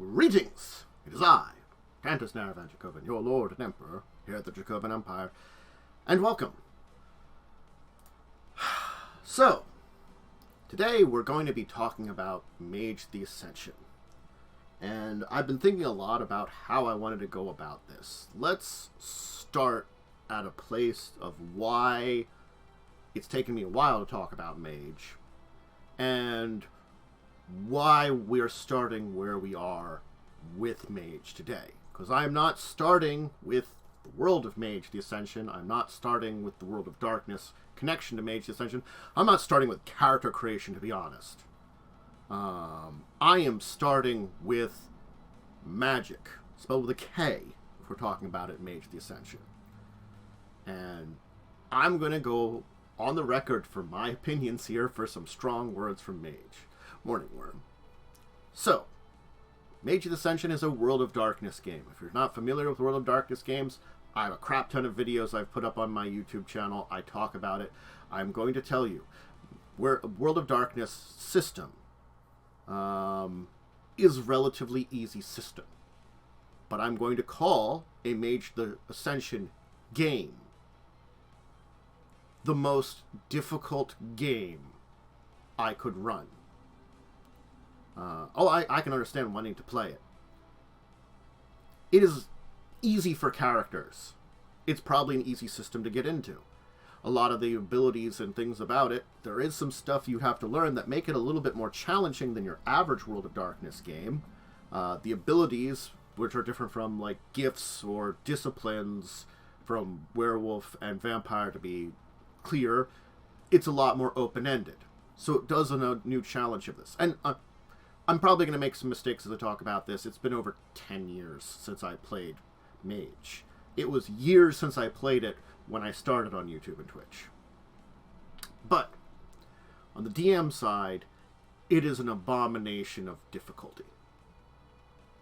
Greetings! It is I, Cantus Naravan Dracovin, your Lord and Emperor, here at the Dracovin Empire, and welcome. So, today we're going to be talking about Mage The Ascension. And I've been thinking a lot about how I wanted to go about this. Let's start at a place of why it's taken me a while to talk about Mage, and why we're starting where we are with Mage today. Because I'm not starting with the world of Mage The Ascension. I'm not starting with the world of darkness connection to Mage The Ascension. I'm not starting with character creation, to be honest. I am starting with Magick, spelled with a K, if we're talking about it, Mage The Ascension. And I'm going to go on the record for my opinions here for some strong words from Mage. Morning Worm. So, Mage The Ascension is a World of Darkness game. If you're not familiar with World of Darkness games, I have a crap ton of videos I've put up on my YouTube channel. I talk about it. I'm going to tell you, World of Darkness system is a relatively easy system. But I'm going to call a Mage The Ascension game the most difficult game I could run. I can understand wanting to play it. It is easy for characters. It's probably an easy system to get into. A lot of the abilities and things about it, there is some stuff you have to learn that make it a little bit more challenging than your average World of Darkness game. The abilities, which are different from like gifts or disciplines from werewolf and vampire to be clear, it's a lot more open-ended. So it does a new challenge of this. And I'm probably going to make some mistakes as I talk about this. It's been over 10 years since I played Mage. It was years since I played it when I started on YouTube and Twitch. But on the DM side, it is an abomination of difficulty.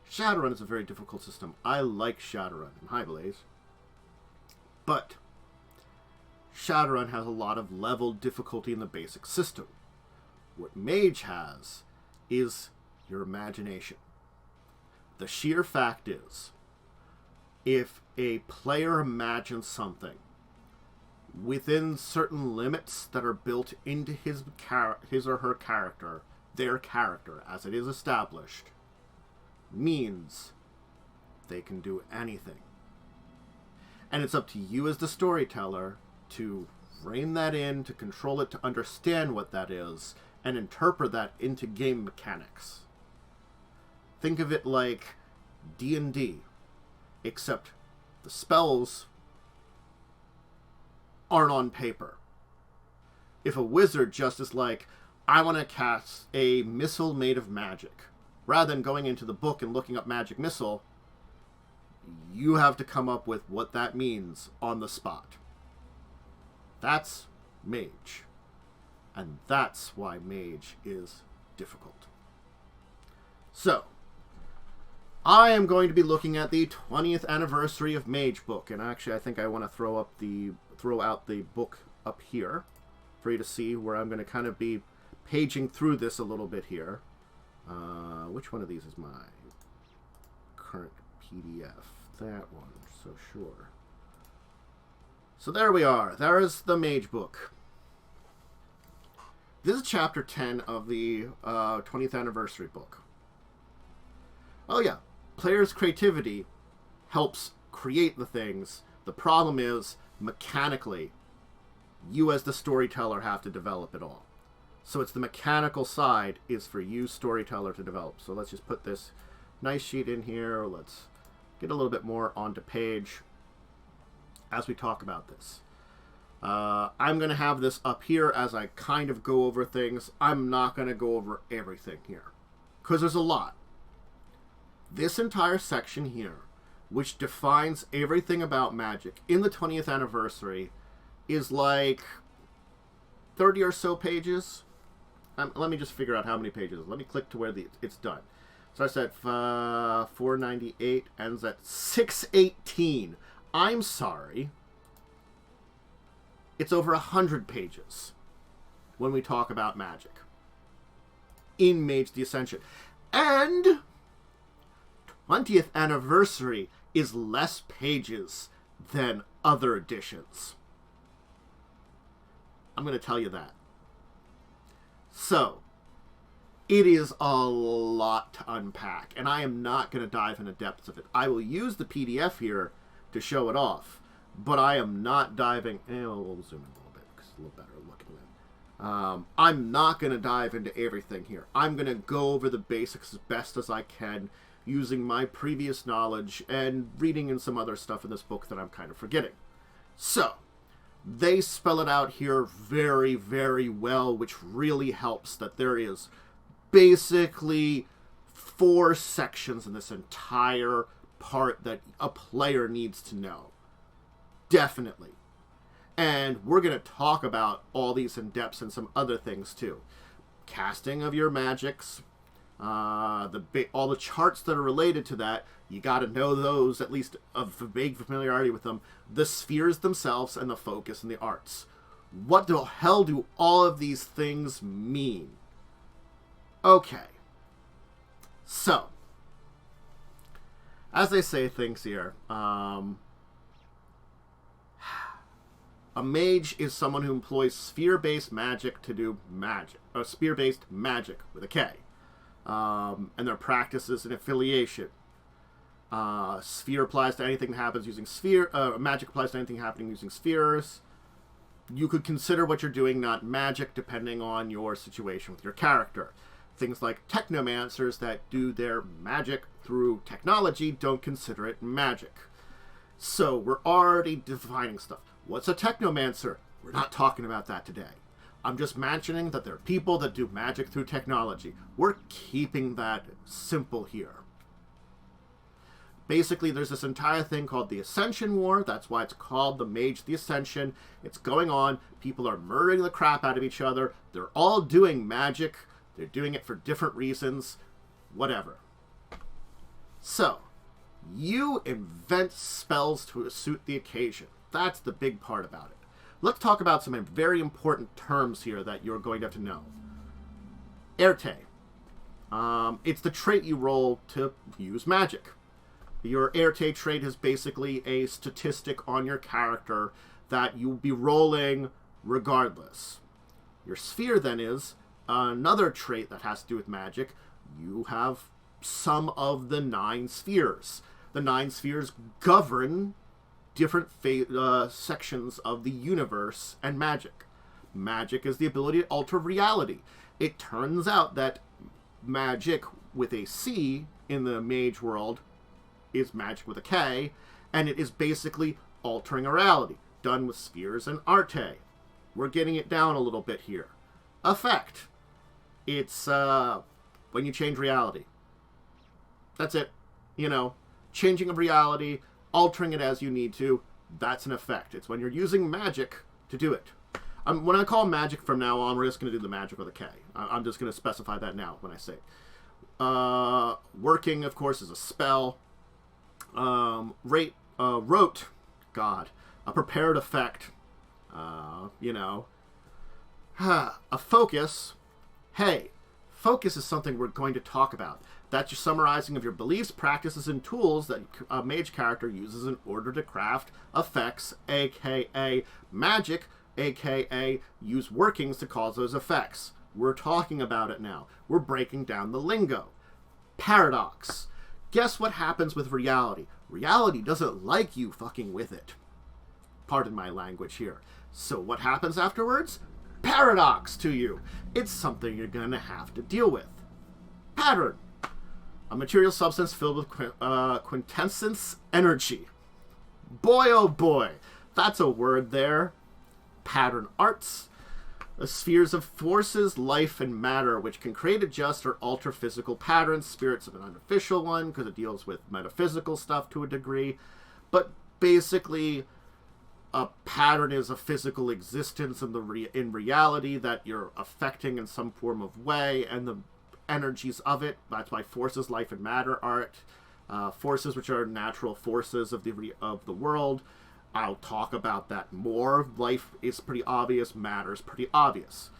Shadowrun is a very difficult system. I like Shadowrun and Highblaze. But Shadowrun has a lot of level difficulty in the basic system. What Mage has is your imagination. The sheer fact is, if a player imagines something within certain limits that are built into his or her character, their character as it is established, means they can do anything. And it's up to you as the storyteller to rein that in, to control it, to understand what that is, and interpret that into game mechanics. Think of it like D&D, except the spells aren't on paper. If a wizard just is like, I want to cast a missile made of magic, rather than going into the book and looking up magic missile, you have to come up with what that means on the spot. That's Mage. And that's why Mage is difficult. So, I am going to be looking at the 20th anniversary of Mage book. And actually, I think I want to throw out the book up here for you to see, where I'm going to kind of be paging through this a little bit here. Which one of these is my current PDF? That one, so sure. So there we are. There is the Mage book. This is chapter 10 of the 20th anniversary book. Oh yeah, players' creativity helps create the things. The problem is, mechanically, you as the storyteller have to develop it all. So it's the mechanical side is for you, storyteller, to develop. So let's just put this nice sheet in here. Let's get a little bit more onto page as we talk about this. I'm going to have this up here as I kind of go over things. I'm not going to go over everything here, because there's a lot. This entire section here, which defines everything about Magick in the 20th anniversary, is like 30 or so pages. Let me just figure out how many pages. Let me click to where it's done. Starts at 498, ends at 618. I'm sorry. It's over 100 pages when we talk about Magick in Mage The Ascension. And 20th anniversary is less pages than other editions. I'm going to tell you that. So, it is a lot to unpack, and I am not going to dive into the depths of it. I will use the PDF here to show it off, but I am not diving... we'll zoom in a little bit, because it's a little better looking then. I'm not going to dive into everything here. I'm going to go over the basics as best as I can, using my previous knowledge and reading in some other stuff in this book that I'm kind of forgetting. So, they spell it out here very, very well, which really helps that there is basically 4 sections in this entire part that a player needs to know. Definitely. And we're going to talk about all these in depth and some other things too. Casting of your magics, all the charts that are related to that, you got to know those, at least of vague familiarity with them. The spheres themselves and the focus and the arts. What the hell do all of these things mean? Okay. So, as they say things here, a mage is someone who employs sphere-based magic to do magic, or sphere-based magic with a K. And their practices and affiliation. Sphere applies to anything that happens using sphere. Magic applies to anything happening using spheres. You could consider what you're doing not magic, depending on your situation with your character. Things like technomancers that do their magic through technology don't consider it magic. So we're already defining stuff. What's a technomancer? We're not talking about that today. I'm just mentioning that there are people that do magic through technology. We're keeping that simple here. Basically, there's this entire thing called the Ascension War. That's why it's called the Mage The Ascension. It's going on. People are murdering the crap out of each other. They're all doing magic. They're doing it for different reasons. Whatever. So, you invent spells to suit the occasion. That's the big part about it. Let's talk about some very important terms here that you're going to have to know. Erte. It's the trait you roll to use magic. Your Erte trait is basically a statistic on your character that you'll be rolling regardless. Your sphere then is another trait that has to do with magic. You have some of the 9 spheres. The 9 spheres govern different sections of the universe and magic. Magic is the ability to alter reality. It turns out that magic with a C in the mage world is magic with a K, and it is basically altering a reality, done with spheres and arte. We're getting it down a little bit here. Effect. It's when you change reality. That's it. You know, changing of reality, altering it as you need to, that's an effect. It's when you're using magic to do it. When I call magic from now on, we're just going to do the magic with a K. I'm just going to specify that now when I say it. Working, of course, is a spell. Rote, God, a prepared effect. You know. A focus. Hey, focus is something we're going to talk about. That's your summarizing of your beliefs, practices, and tools that a mage character uses in order to craft effects, aka magic, aka use workings to cause those effects. We're talking about it now. We're breaking down the lingo. Paradox. Guess what happens with reality? Reality doesn't like you fucking with it. Pardon my language here. So what happens afterwards? Paradox to you. It's something you're going to have to deal with. Pattern. A material substance filled with quintessence energy. Boy, oh boy. That's a word there. Pattern arts. Spheres of forces, life, and matter, which can create, adjust, or alter physical patterns. Spirits of an unofficial one, because it deals with metaphysical stuff to a degree. But basically, a pattern is a physical existence in reality that you're affecting in some form of way, and the energies of it. That's why forces, life, and matter are it. Forces, which are natural forces of the world. I'll talk about that more. Life is pretty obvious. Matter is pretty obvious.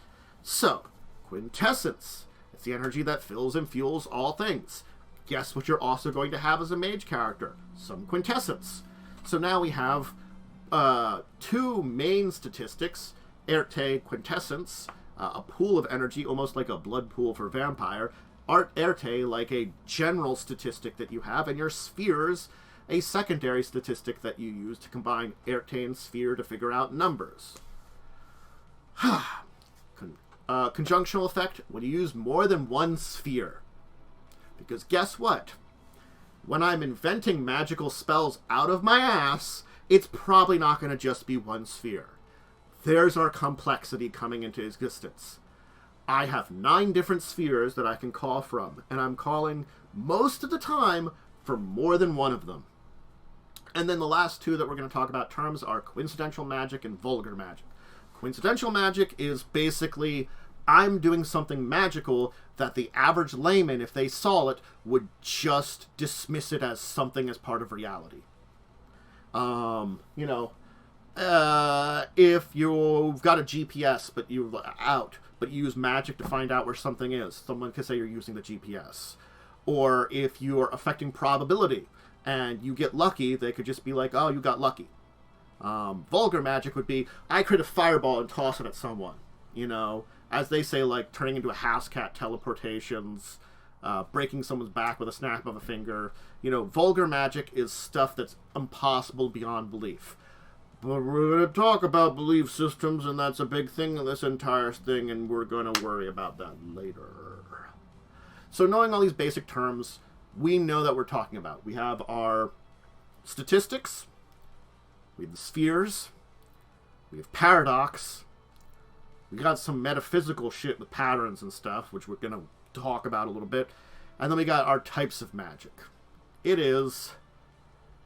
So, quintessence. It's the energy that fills and fuels all things. guess what you're also going to have as a mage character? Some quintessence. So now we have 2 main statistics, Erte, quintessence, a pool of energy, almost like a blood pool for vampire, Erte, like a general statistic that you have, and your spheres, a secondary statistic that you use to combine Erte and sphere to figure out numbers. Conjunctional effect, when you use more than one sphere. Because guess what? When I'm inventing magical spells out of my ass, it's probably not going to just be one sphere. There's our complexity coming into existence. I have 9 different spheres that I can call from, and I'm calling most of the time for more than one of them. And then the last 2 that we're going to talk about terms are coincidental magic and vulgar magic. Coincidental magic is basically I'm doing something magical that the average layman, if they saw it, would just dismiss it as something as part of reality. If you've got a GPS but you're out, but you use magic to find out where something is, someone could say you're using the GPS. Or if you're affecting probability and you get lucky, they could just be like, oh, you got lucky. Vulgar magic would be, I create a fireball and toss it at someone. As they say, like turning into a house cat teleportations, breaking someone's back with a snap of a finger. Vulgar magic is stuff that's impossible beyond belief. But we're going to talk about belief systems, and that's a big thing in this entire thing, and we're going to worry about that later. So knowing all these basic terms, we know that we're talking about. We have our statistics, we have the spheres, we have paradox, we got some metaphysical shit with patterns and stuff, which we're going to talk about a little bit, and then we got our types of magic. It is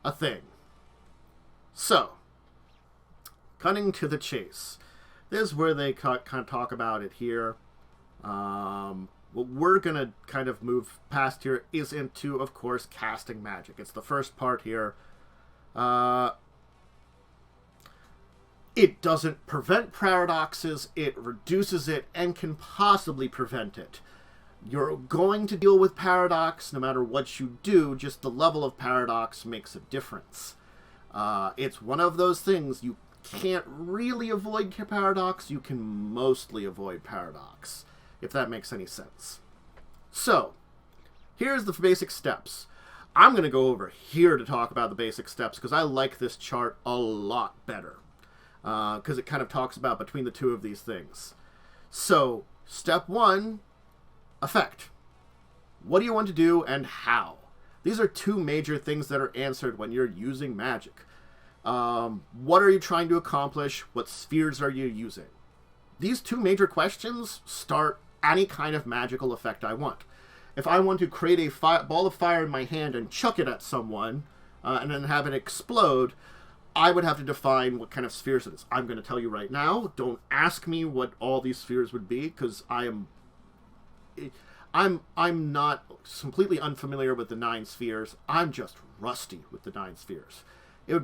a thing. So, cutting to the chase. This is where they kind of talk about it here. What we're going to kind of move past here is into, of course, casting magic. It's the first part here. It doesn't prevent paradoxes, it reduces it, and can possibly prevent it. You're going to deal with paradox no matter what you do, just the level of paradox makes a difference. It's one of those things, you can't really avoid paradox, you can mostly avoid paradox, if that makes any sense. So, here's the basic steps. I'm going to go over here to talk about the basic steps, because I like this chart a lot better. Because it kind of talks about between the 2 of these things. So, step 1, effect. What do you want to do and how? These are 2 major things that are answered when you're using magic. What are you trying to accomplish? What spheres are you using? These 2 major questions start any kind of magical effect I want. If I want to create a ball of fire in my hand and chuck it at someone, and then have it explode, I would have to define what kind of spheres it is. I'm going to tell you right now. Don't ask me what all these spheres would be, because I'm not completely unfamiliar with the 9 spheres. I'm just rusty with the 9 spheres. I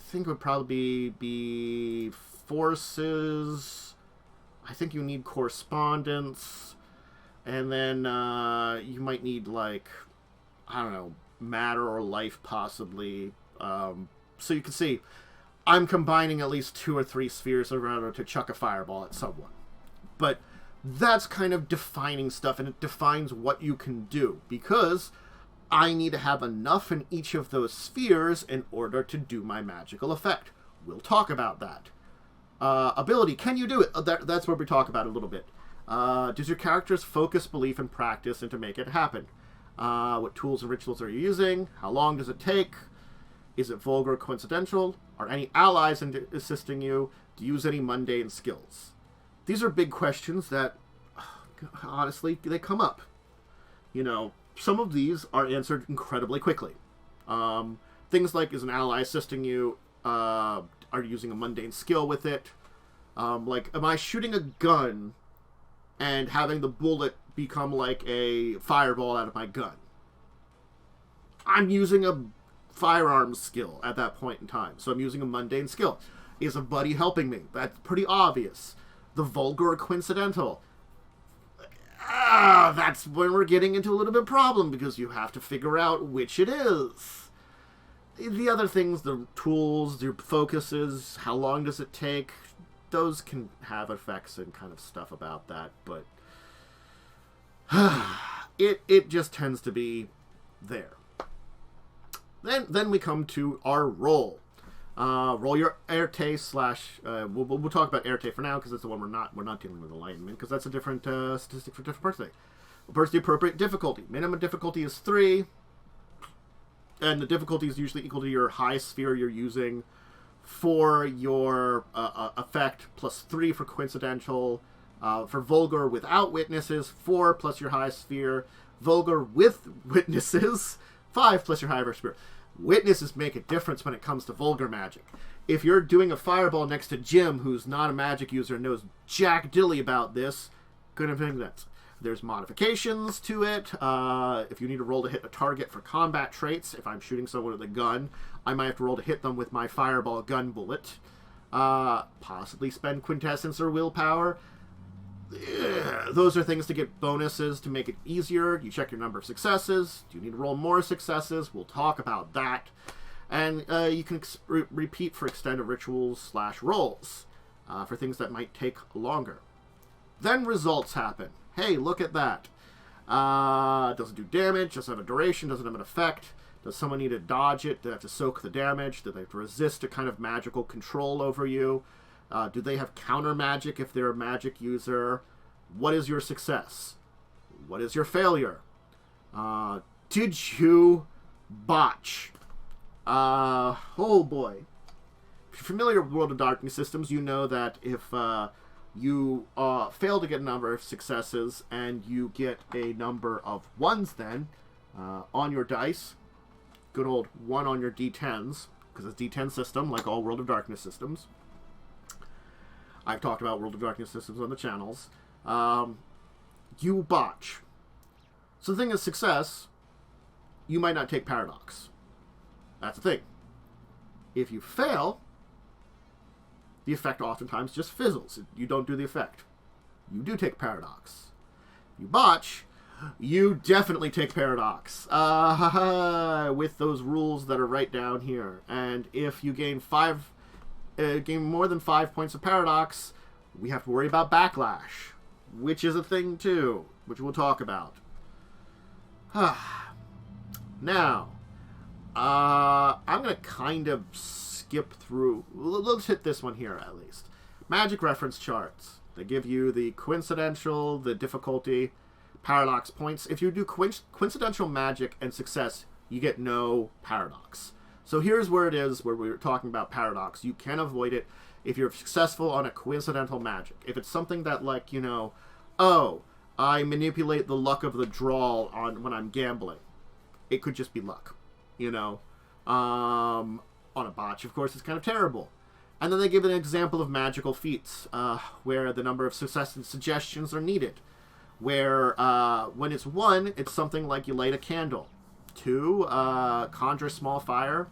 think it would probably be forces. I think you need correspondence, and then you might need, like, I don't know, matter or life possibly. So you can see, I'm combining at least 2 or 3 spheres in order to chuck a fireball at someone. But that's kind of defining stuff, and it defines what you can do, because I need to have enough in each of those spheres in order to do my magical effect. We'll talk about that. Ability, can you do it? That's where we talk about it a little bit. Does your character's focus, belief, and practice into make it happen? What tools and rituals are you using? How long does it take? Is it vulgar or coincidental? Are any allies assisting you? Do you use any mundane skills? These are big questions that, honestly, they come up. Some of these are answered incredibly quickly. Things like, is an ally assisting you? Are you using a mundane skill with it? Like, am I shooting a gun and having the bullet become like a fireball out of my gun? I'm using a firearms skill at that point in time, so I'm using a mundane skill. Is a buddy helping me? That's pretty obvious. The vulgar or coincidental? That that's when we're getting into a little bit of problem, because you have to figure out which it is. The other things, the tools, your focuses, how long does it take, those can have effects and kind of stuff about that, but it just tends to be there. Then we come to our roll. Roll your Erte slash. We'll talk about Erte for now, because that's the one we're not dealing with alignment, because that's a different statistic for different birthday. First, the appropriate difficulty. Minimum difficulty is 3, and the difficulty is usually equal to your high sphere you're using for your effect, plus 3 for coincidental. For vulgar without witnesses, 4 plus your high sphere. Vulgar with witnesses, 5 plus your high sphere. Witnesses make a difference when it comes to vulgar magic. If you're doing a fireball next to Jim, who's not a magic user and knows jack dilly about this, gonna think that. There's modifications to it. If you need to roll to hit a target for combat traits, if I'm shooting someone with a gun, I might have to roll to hit them with my fireball gun bullet. Possibly spend quintessence or willpower. Those are things to get bonuses to make it easier. You check your number of successes. Do you need to roll more successes? We'll talk about that. And you can repeat for extended rituals / rolls for things that might take longer. Then results happen. Hey, look at that. Doesn't do damage, doesn't have a duration, doesn't have an effect. Does someone need to dodge it? Do they have to soak the damage? Do they have to resist a kind of magical control over you? Do they have counter magic if they're a magic user? What is your success? What is your failure? Did you botch? Oh boy. If you're familiar with World of Darkness systems, you know that if you fail to get a number of successes and you get a number of 1s then on your dice, good old 1 on your D10s, because it's D10 system like all World of Darkness systems. I've talked about World of Darkness systems on the channels. You botch. So the thing is, success, you might not take paradox. That's the thing. If you fail, the effect oftentimes just fizzles. You don't do the effect. You do take paradox. You botch, you definitely take paradox. With those rules that are right down here. And if you gain more than 5 points of paradox, we have to worry about backlash, which is a thing too, which we'll talk about. Now, I'm going to kind of skip through. Let's hit this one here at least. Magic reference charts. They give you the coincidental, the difficulty, paradox points. If you do coincidental magic and success, you get no paradox. So here's where it is, where we were talking about paradox. You can avoid it if you're successful on a coincidental magic. If it's something that, like, oh, I manipulate the luck of the draw when I'm gambling. It could just be luck, On a botch, of course, it's kind of terrible. And then they give an example of magical feats, where the number of success and suggestions are needed. Where, when it's 1, it's something like you light a candle. 2, conjure a small fire.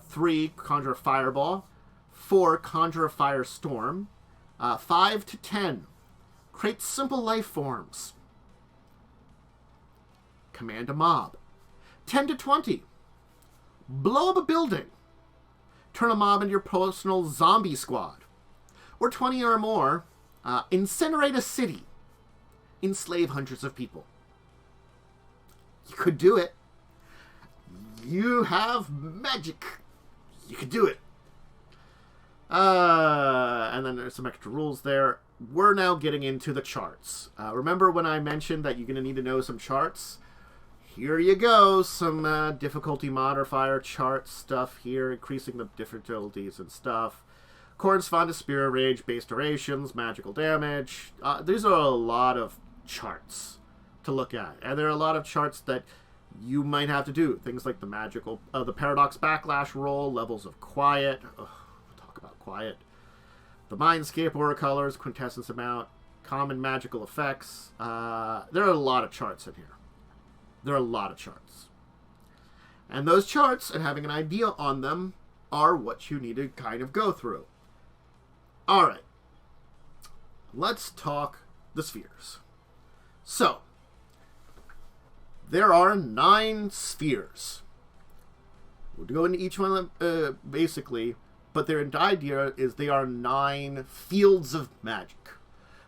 3, conjure a fireball. 4, conjure a firestorm. 5 to 10, create simple life forms. Command a mob. 10 to 20, blow up a building. Turn a mob into your personal zombie squad. Or 20 or more, incinerate a city. Enslave hundreds of people. You could do it. You have magic. You could do it. And then there's some extra rules there. We're now getting into the charts. Remember when I mentioned that you're going to need to know some charts? Here you go. Some difficulty modifier chart stuff here, increasing the difficulties and stuff. Correspond to Spirit Rage, base durations, magical damage. These are a lot of charts to look at. And there are a lot of charts that you might have to do. Things like the paradox backlash roll, levels of quiet. We'll talk about quiet. The mindscape aura colors, quintessence amount, common magical effects. There are a lot of charts in here. There are a lot of charts. And those charts and having an idea on them are what you need to kind of go through. Alright. Let's talk the spheres. So, There are 9 spheres. We'll go into each one of them, basically, but their idea is they are 9 fields of magic.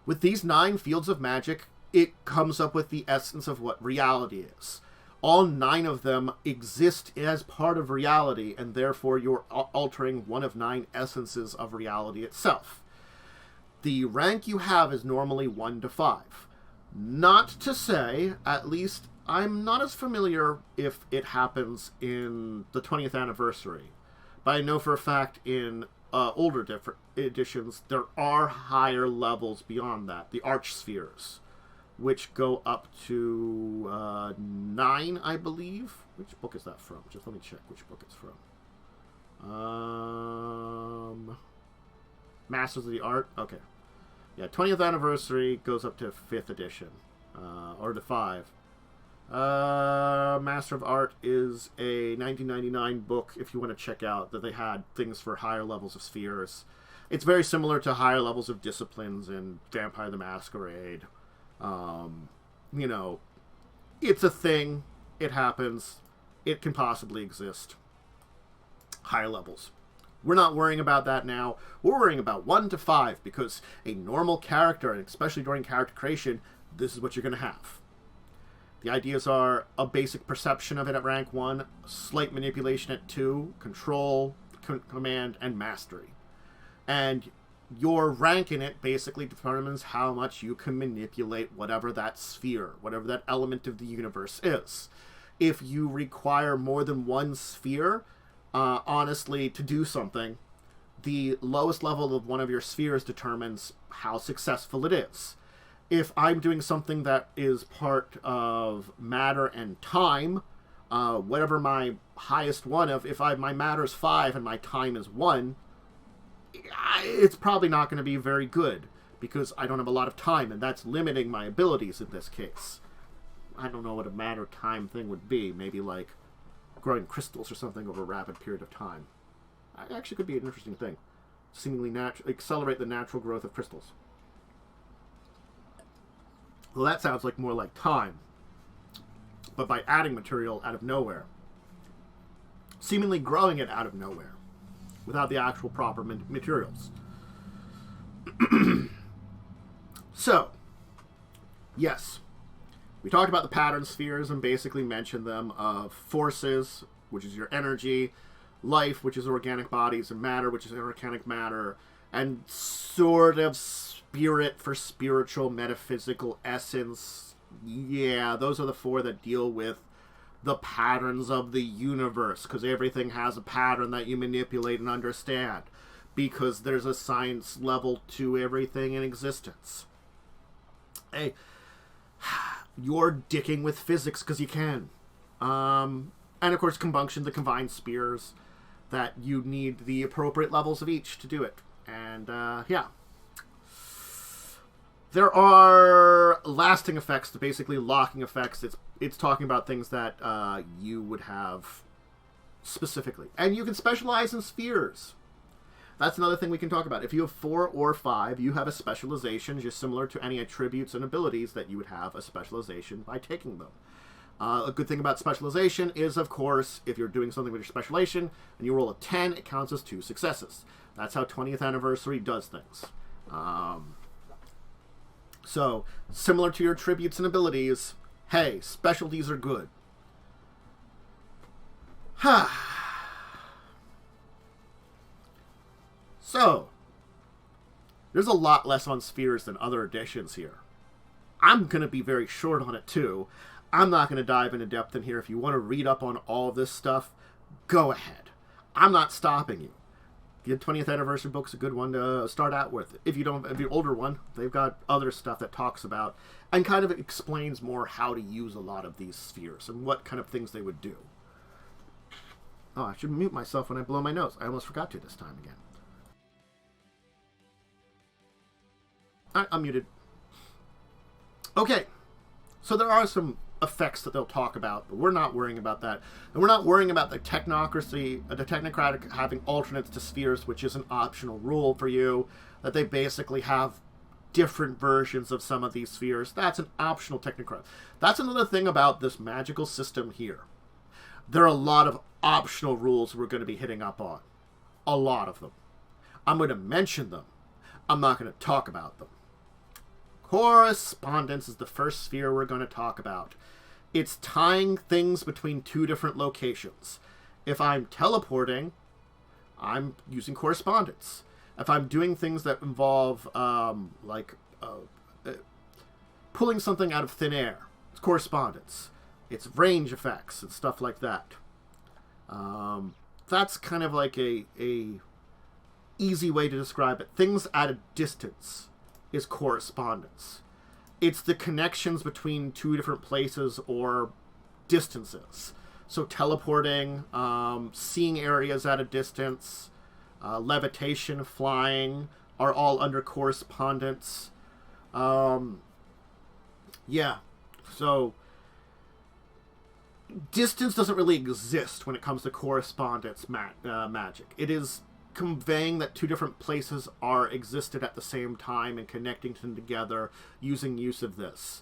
With these 9 fields of magic, it comes up with the essence of what reality is. All 9 of them exist as part of reality, and therefore you're altering one of 9 essences of reality itself. The rank you have is normally 1 to 5. Not to say, at least I'm not as familiar if it happens in the 20th anniversary, but I know for a fact in older different editions there are higher levels beyond that, the archspheres, which go up to 9, I believe. Which book is that from? Just let me check which book it's from. Masters of the Art? Okay. Yeah, 20th anniversary goes up to 5th edition. Or to 5. Master of Art is a 1999 book, if you want to check out, that they had things for higher levels of spheres. It's very similar to higher levels of disciplines in Vampire the Masquerade. You know, it's a thing. It happens. It can possibly exist. Higher levels. We're not worrying about that now. We're worrying about 1 to 5 because a normal character, and especially during character creation, this is what you're going to have. The ideas are a basic perception of it at rank 1, slight manipulation at 2, control, command, and mastery. And your rank in it basically determines how much you can manipulate whatever that sphere, whatever that element of the universe is. If you require more than 1 sphere, honestly, to do something, the lowest level of one of your spheres determines how successful it is. If I'm doing something that is part of matter and time, whatever my highest one of, if my matter is 5 and my time is 1, it's probably not going to be very good because I don't have a lot of time, and that's limiting my abilities in this case. I don't know what a matter-time thing would be. Maybe like growing crystals or something over a rapid period of time. It actually could be an interesting thing. Seemingly accelerate the natural growth of crystals. Well, that sounds like more like time. But by adding material out of nowhere. Seemingly growing it out of nowhere. Without the actual proper materials. So, yes. We talked about the pattern spheres and basically mentioned them of forces, which is your energy, life, which is organic bodies, and matter, which is inorganic matter, and sort of spirit for spiritual, metaphysical essence. Yeah, those are the 4 that deal with the patterns of the universe, because everything has a pattern that you manipulate and understand, because there's a science level to everything in existence. Hey, you're dicking with physics because you can. And of course, combustion, the combined spheres, that you need the appropriate levels of each to do it. And, yeah. There are lasting effects, basically locking effects. It's talking about things that you would have specifically. And you can specialize in spheres. That's another thing we can talk about. If you have 4 or 5, you have a specialization just similar to any attributes and abilities that you would have a specialization by taking them. A good thing about specialization is, of course, if you're doing something with your specialization and you roll a 10, it counts as 2 successes. That's how 20th Anniversary does things. So, similar to your attributes and abilities, hey, specialties are good. So, there's a lot less on spheres than other editions here. I'm going to be very short on it too. I'm not going to dive into depth in here. If you want to read up on all this stuff, go ahead. I'm not stopping you. The 20th Anniversary book's a good one to start out with. If you're older one, they've got other stuff that talks about and kind of explains more how to use a lot of these spheres and what kind of things they would do. Oh, I should mute myself when I blow my nose. I almost forgot to this time again. I'm muted. Okay, so there are some effects that they'll talk about, but we're not worrying about that. And we're not worrying about the technocracy, the technocratic having alternates to spheres, which is an optional rule for you, that they basically have different versions of some of these spheres. That's an optional technical. That's another thing about this magical system here. There are a lot of optional rules we're going to be hitting up on. A lot of them. I'm going to mention them. I'm not going to talk about them. Correspondence is the first sphere we're going to talk about. It's tying things between two different locations. If I'm teleporting, I'm using correspondence. If I'm doing things that involve, pulling something out of thin air, it's correspondence. It's range effects and stuff like that. That's kind of like a easy way to describe it. Things at a distance is correspondence. It's the connections between two different places or distances. So teleporting, seeing areas at a distance, levitation, flying are all under correspondence. Yeah, so distance doesn't really exist when it comes to correspondence magic. It is conveying that two different places are existed at the same time and connecting them together using use of this.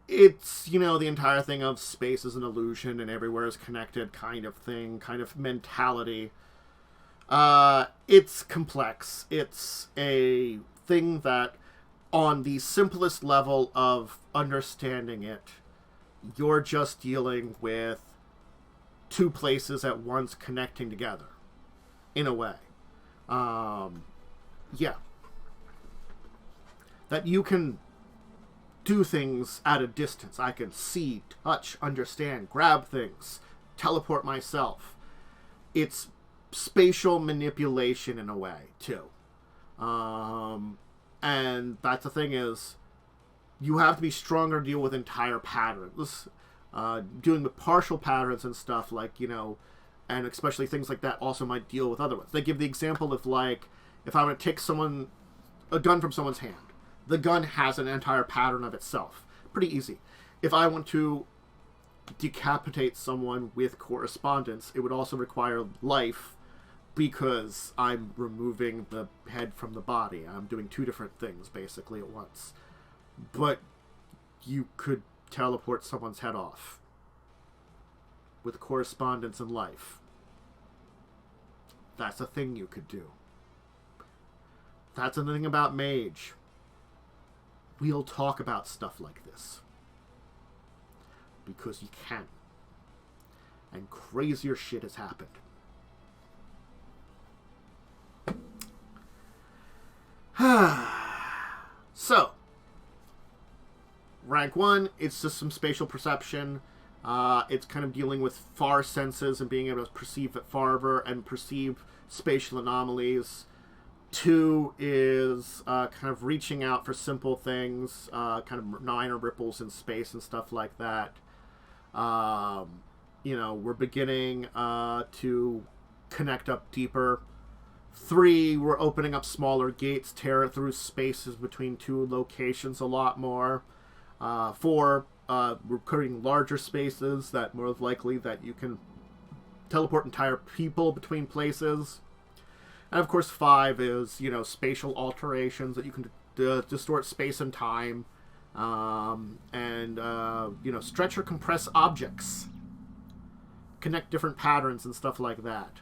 It's, the entire thing of space is an illusion and everywhere is connected kind of thing, kind of mentality. It's complex. It's a thing that, on the simplest level of understanding it, you're just dealing with two places at once connecting together, in a way. Yeah. That you can do things at a distance. I can see, touch, understand, grab things, teleport myself. It's spatial manipulation in a way, too. And that's the thing is, you have to be stronger to deal with entire patterns. Dealing with partial patterns and stuff like, and especially things like that also might deal with other ones. They give the example of, like, if I were to take a gun from someone's hand, the gun has an entire pattern of itself. Pretty easy. If I want to decapitate someone with correspondence, it would also require life because I'm removing the head from the body. I'm doing two different things, basically, at once. But you could teleport someone's head off with correspondence and life. That's a thing you could do. That's the thing about Mage. We'll talk about stuff like this. Because you can. And crazier shit has happened. So, rank 1, it's just some spatial perception. It's kind of dealing with far senses and being able to perceive it farther and perceive spatial anomalies. 2 is kind of reaching out for simple things, kind of minor ripples in space and stuff like that. We're beginning to connect up deeper. 3, we're opening up smaller gates, tear through spaces between two locations a lot more. 4, we're creating larger spaces that more likely that you can teleport entire people between places. And of course 5 is, spatial alterations that you can distort space and time. Stretch or compress objects. Connect different patterns and stuff like that.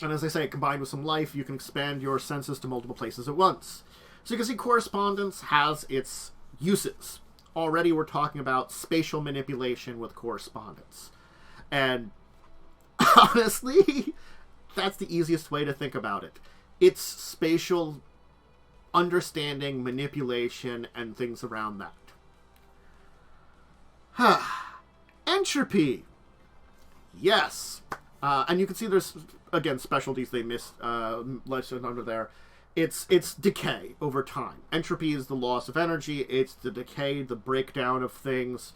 And as I say, combined with some life, you can expand your senses to multiple places at once. So you can see correspondence has its uses. Already we're talking about spatial manipulation with correspondence. And honestly, that's the easiest way to think about it. It's spatial understanding, manipulation, and things around that. Entropy. Yes. And you can see there's, again, specialties they missed listed under there. It's decay over time. Entropy is the loss of energy. It's the decay, the breakdown of things.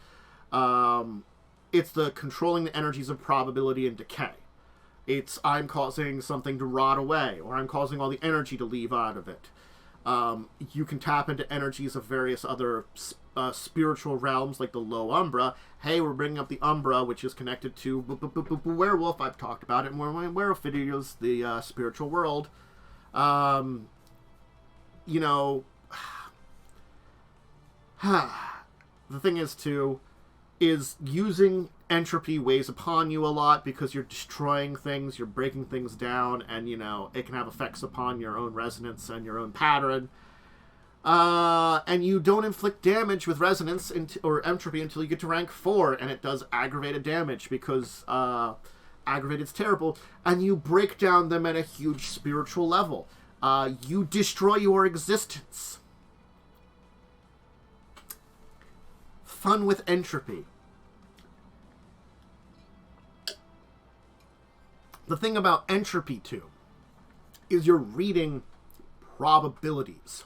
It's the controlling the energies of probability and decay. It's I'm causing something to rot away, or I'm causing all the energy to leave out of it. You can tap into energies of various other spiritual realms, like the low Umbra. Hey, we're bringing up the Umbra, which is connected to werewolf. I've talked about it in one of my werewolf videos, the spiritual world. you know, the thing is, too, is using entropy weighs upon you a lot because you're destroying things, you're breaking things down, and, you know, it can have effects upon your own resonance and your own pattern. And you don't inflict damage with resonance or entropy until you get to rank 4, and it does aggravated damage because aggravated's terrible, and you break down them at a huge spiritual level. You destroy your existence. Fun with entropy. The thing about entropy, too, is you're reading probabilities,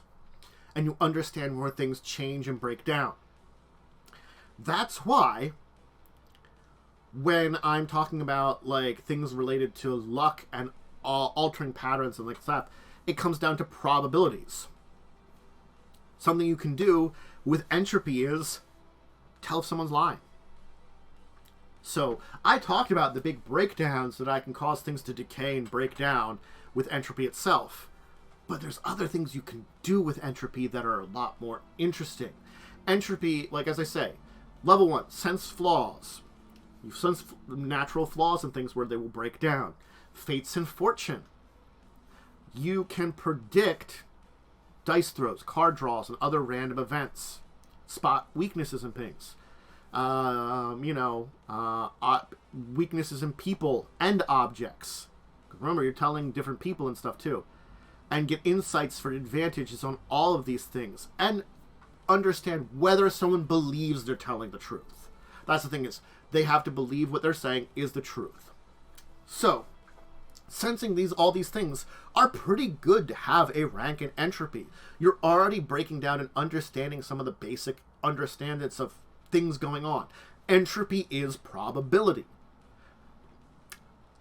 and you understand where things change and break down. That's why, when I'm talking about, like, things related to luck and altering patterns and like that, it comes down to probabilities. Something you can do with entropy is tell if someone's lying. So, I talked about the big breakdowns that I can cause things to decay and break down with entropy itself. But there's other things you can do with entropy that are a lot more interesting. Entropy, like as I say, level 1, sense flaws. You sense natural flaws and things where they will break down. Fates and fortune. You can predict dice throws, card draws, and other random events. Spot weaknesses in things. Weaknesses in people and objects. Remember, you're telling different people and stuff too. And get insights for advantages on all of these things. And understand whether someone believes they're telling the truth. That's the thing, is they have to believe what they're saying is the truth. So, sensing all these things are pretty good to have a rank in entropy. You're already breaking down and understanding some of the basic understandings of things going on. Entropy is probability.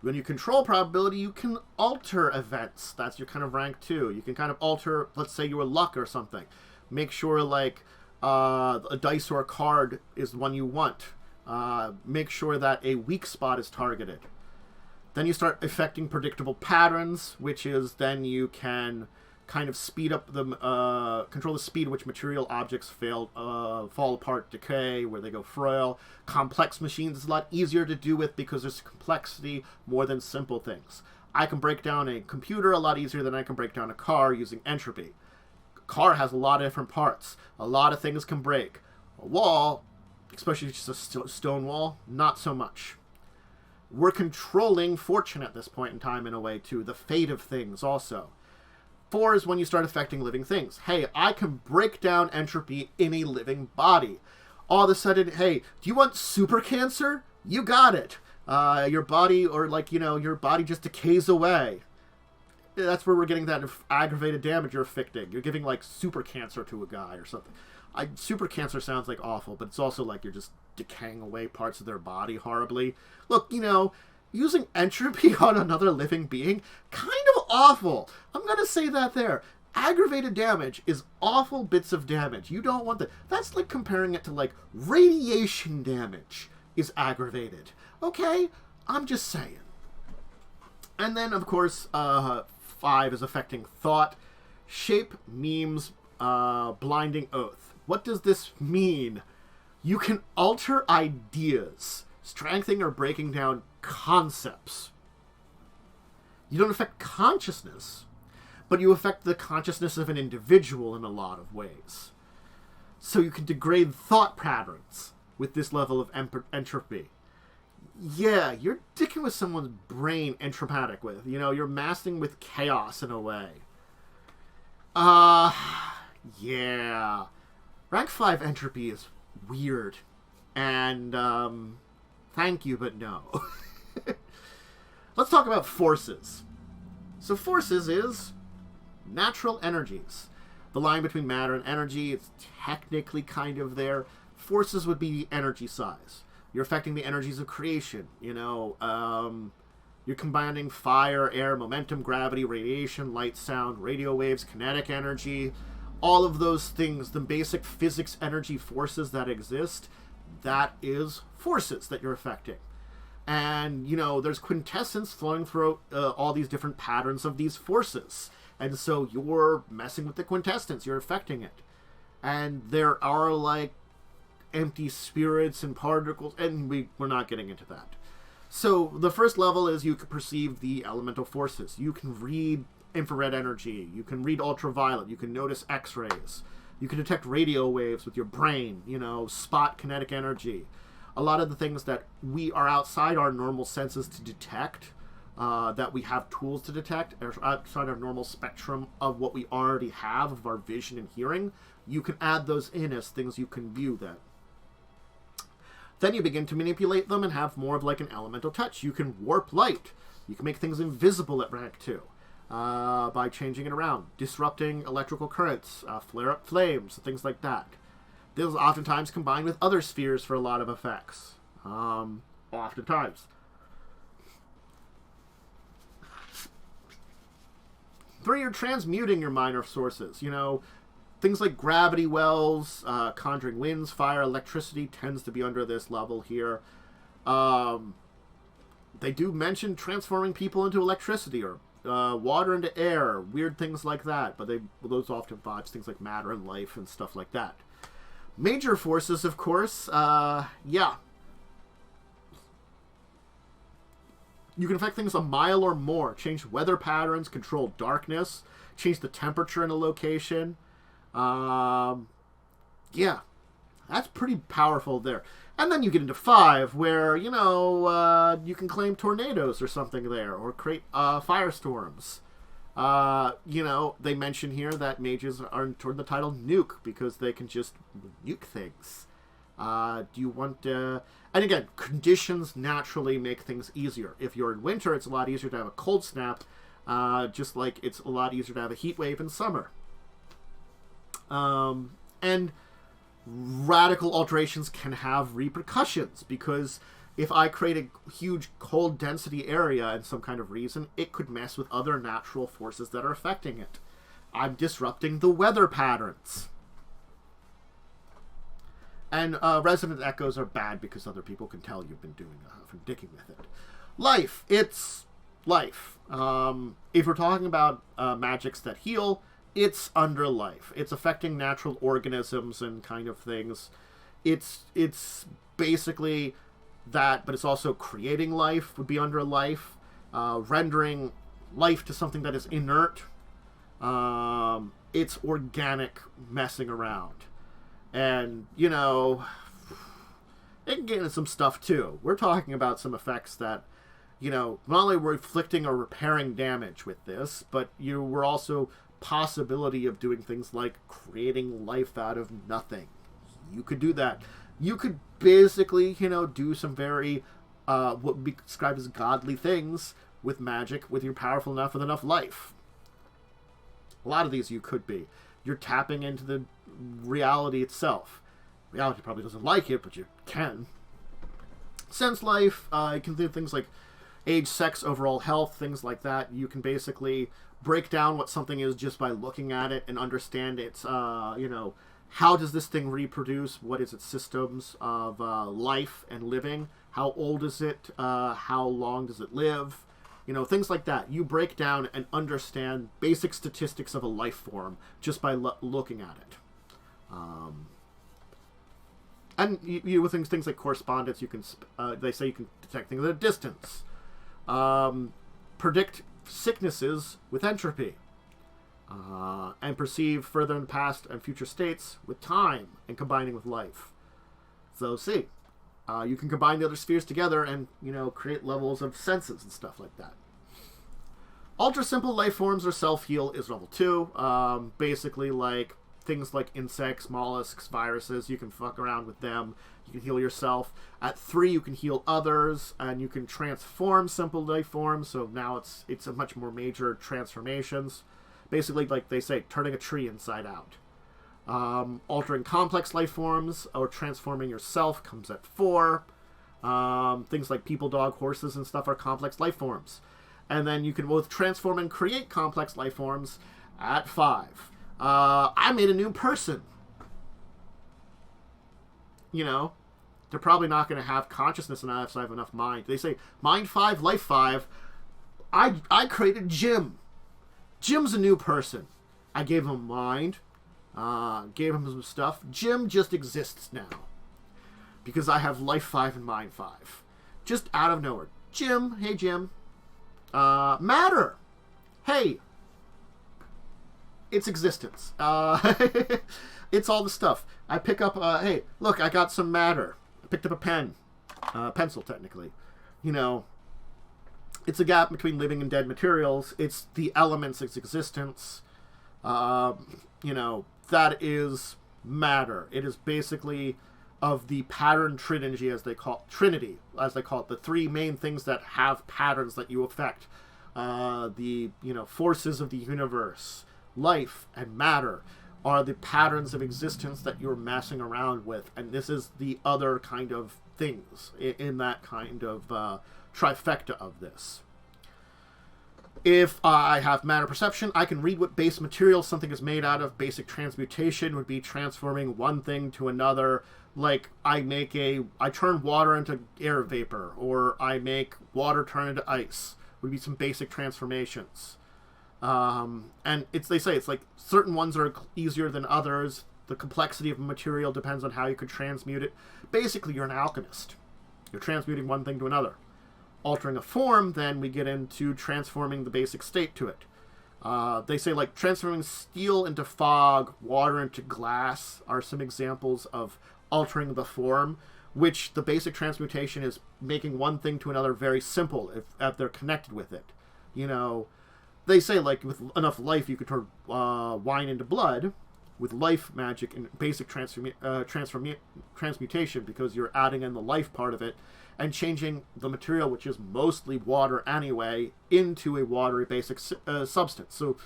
When you control probability, you can alter events. That's your kind of rank 2. You can kind of alter, let's say you were luck or something. Make sure, like, a dice or a card is the one you want. Make sure that a weak spot is targeted. Then you start affecting predictable patterns, which is then you can kind of speed up control the speed at which material objects fall apart, decay, where they go frail. Complex machines is a lot easier to do with because there's complexity more than simple things. I can break down a computer a lot easier than I can break down a car using entropy. A car has a lot of different parts. A lot of things can break. A wall, especially just a stone wall, not so much. We're controlling fortune at this point in time in a way too. The fate of things also. 4 is when you start affecting living things. Hey, I can break down entropy in a living body. All of a sudden, hey, do you want super cancer? You got it. Your body, or like, you know, your body just decays away. That's where we're getting that aggravated damage you're affecting. You're giving, like, super cancer to a guy or something. Super cancer sounds, like, awful, but it's also like you're just decaying away parts of their body horribly. Look, you know, using entropy on another living being, kind of awful. I'm going to say that there. Aggravated damage is awful bits of damage. You don't want that. That's like comparing it to, like, radiation damage is aggravated. Okay? I'm just saying. And then, of course, 5 is affecting thought. Shape, memes, blinding oath. What does this mean? You can alter ideas, strengthening or breaking down concepts. You don't affect consciousness, but you affect the consciousness of an individual in a lot of ways. So you can degrade thought patterns with this level of entropy. Yeah, you're dicking with someone's brain entropic with. You know, you're messing with chaos in a way. Yeah. Rank 5 entropy is weird. And, thank you, but no. Let's talk about forces. So forces is natural energies. The line between matter and energy, it's technically kind of there. Forces would be energy size. You're affecting the energies of creation. You know, you're combining fire, air, momentum, gravity, radiation, light, sound, radio waves, kinetic energy. All of those things, the basic physics energy forces that exist, that is forces that you're affecting. And, you know, there's quintessence flowing through all these different patterns of these forces. And so you're messing with the quintessence. You're affecting it. And there are, like, empty spirits and particles, and we're not getting into that. So the first level is you can perceive the elemental forces. You can read infrared energy. You can read ultraviolet. You can notice X-rays. You can detect radio waves with your brain, spot kinetic energy. A lot of the things that we are outside our normal senses to detect, that we have tools to detect, are outside our normal spectrum of what we already have of our vision and hearing. You can add those in as things you can view then. Then you begin to manipulate them and have more of like an elemental touch. You can warp light. You can make things invisible at rank 2 by changing it around, disrupting electrical currents, flare up flames, things like that. This is oftentimes combined with other spheres for a lot of effects. Oftentimes. 3, you're transmuting your minor sources. Things like gravity wells, conjuring winds, fire, electricity tends to be under this level here. They do mention transforming people into electricity or water into air, weird things like that. But those often vibes things like matter and life and stuff like that. Major forces, of course, yeah. You can affect things a mile or more, change weather patterns, control darkness, change the temperature in a location. Yeah, that's pretty powerful there. And then you get into 5, where, you can claim tornadoes or something there, or create firestorms. They mention here that mages are toward the title nuke, because they can just nuke things. Do you want to... And again, conditions naturally make things easier. If you're in winter, it's a lot easier to have a cold snap, just like it's a lot easier to have a heat wave in summer. And radical alterations can have repercussions, because if I create a huge cold density area in some kind of reason, it could mess with other natural forces that are affecting it. I'm disrupting the weather patterns. And resonant echoes are bad because other people can tell you've been doing dicking with it. Life. It's life. If we're talking about magics that heal, it's under life. It's affecting natural organisms and kind of things. It's basically that, but it's also creating life would be under life. Rendering life to something that is inert. It's organic messing around. And, it can get into some stuff too. We're talking about some effects that, not only we're inflicting or repairing damage with this, but we're also possibility of doing things like creating life out of nothing. You could do that. You could basically, do some very, what would be described as godly things with magic, with you're powerful enough with enough life. A lot of these you could be. You're tapping into the reality itself. Reality probably doesn't like it, but you can. Sense life, you can do things like age, sex, overall health, things like that. You can basically break down what something is just by looking at it and understand its, how does this thing reproduce? What is its systems of life and living? How old is it? How long does it live? Things like that. You break down and understand basic statistics of a life form just by looking at it. And with things like correspondence, you can they say you can detect things at a distance. Predict sicknesses with entropy. And perceive further in the past and future states with time and combining with life. So see. You can combine the other spheres together and, create levels of senses and stuff like that. Ultra simple life forms or self-heal is level 2. Basically, like things like insects, mollusks, viruses, you can fuck around with them. You can heal yourself. At 3, you can heal others, and you can transform simple life forms. So now it's a much more major transformations. Basically, like they say, turning a tree inside out. Altering complex life forms or transforming yourself comes at 4. Things like people, dog, horses, and stuff are complex life forms. And then you can both transform and create complex life forms at 5. I made a new person. They're probably not going to have consciousness enough, so I have enough mind. They say, mind 5, life 5. I created Jim. Jim's a new person. I gave him a mind, gave him some stuff. Jim just exists now. Because I have life 5 and mind 5. Just out of nowhere. Jim, hey Jim. Matter. Hey. It's existence. It's all the stuff. I pick up, hey, look, I got some matter. I picked up a pen. Pencil, technically. You know, it's a gap between living and dead materials. It's the elements of existence. You know, that is matter. It is basically of the pattern trinity, as they call it, the 3 main things that have patterns that you affect. The, you know, forces of the universe, life, and matter are the patterns of existence that you're messing around with. And this is the other kind of things in that kind of trifecta of this. If I have matter perception, I can read what base material something is made out of. Basic transmutation would be transforming one thing to another. Like, I turn water into air vapor, or I make water turn into ice. Would be some basic transformations. And they say it's like certain ones are easier than others. The complexity of a material depends on how you could transmute it. Basically, you're an alchemist. You're transmuting one thing to another. Altering a form, then we get into transforming the basic state to it. They say, like, transforming steel into fog, water into glass are some examples of altering the form, which the basic transmutation is making one thing to another very simple if they're connected with it. You know, they say, like, with enough life you could turn wine into blood. With life magic and basic transmutation, because you're adding in the life part of it and changing the material, which is mostly water anyway, into a watery basic substance. So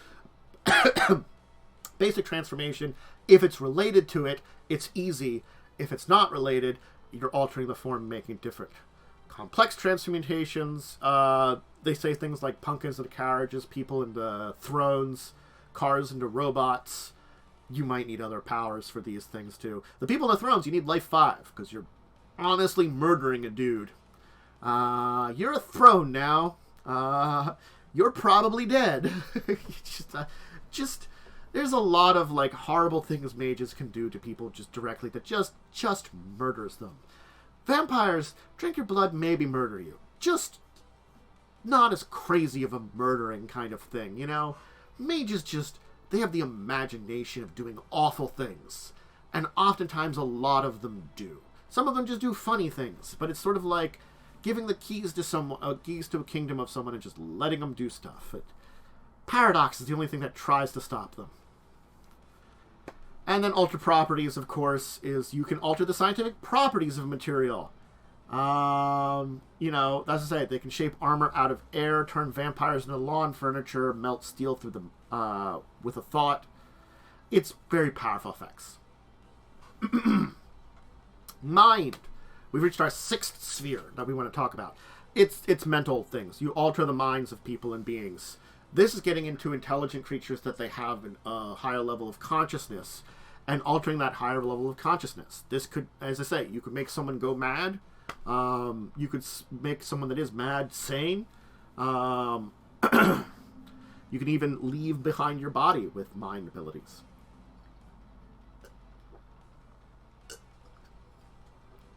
basic transformation, if it's related to it, it's easy. If it's not related, you're altering the form and making it different. Complex transmutations, they say things like pumpkins into carriages, people into thrones, cars into robots. You might need other powers for these things, too. The people in the thrones, you need life 5, because you're honestly murdering a dude. You're a throne now. You're probably dead. There's a lot of, like, horrible things mages can do to people just directly that just murders them. Vampires, drink your blood, maybe murder you. Just not as crazy of a murdering kind of thing, you know? Mages just... they have the imagination of doing awful things. And oftentimes a lot of them do. Some of them just do funny things. But it's sort of like giving the keys to a kingdom of someone and just letting them do stuff. Paradox is the only thing that tries to stop them. And then alter properties, of course, is you can alter the scientific properties of a material. You know, as I say, they can shape armor out of air, turn vampires into lawn furniture, melt steel through them with a thought. It's very powerful effects. Mind. We've reached our 6th sphere that we want to talk about. It's mental things. You alter the minds of people and beings. This is getting into intelligent creatures that they have a higher level of consciousness and altering that higher level of consciousness. This could, as I say, you could make someone go mad. You could make someone that is mad sane. You can even leave behind your body with mind abilities.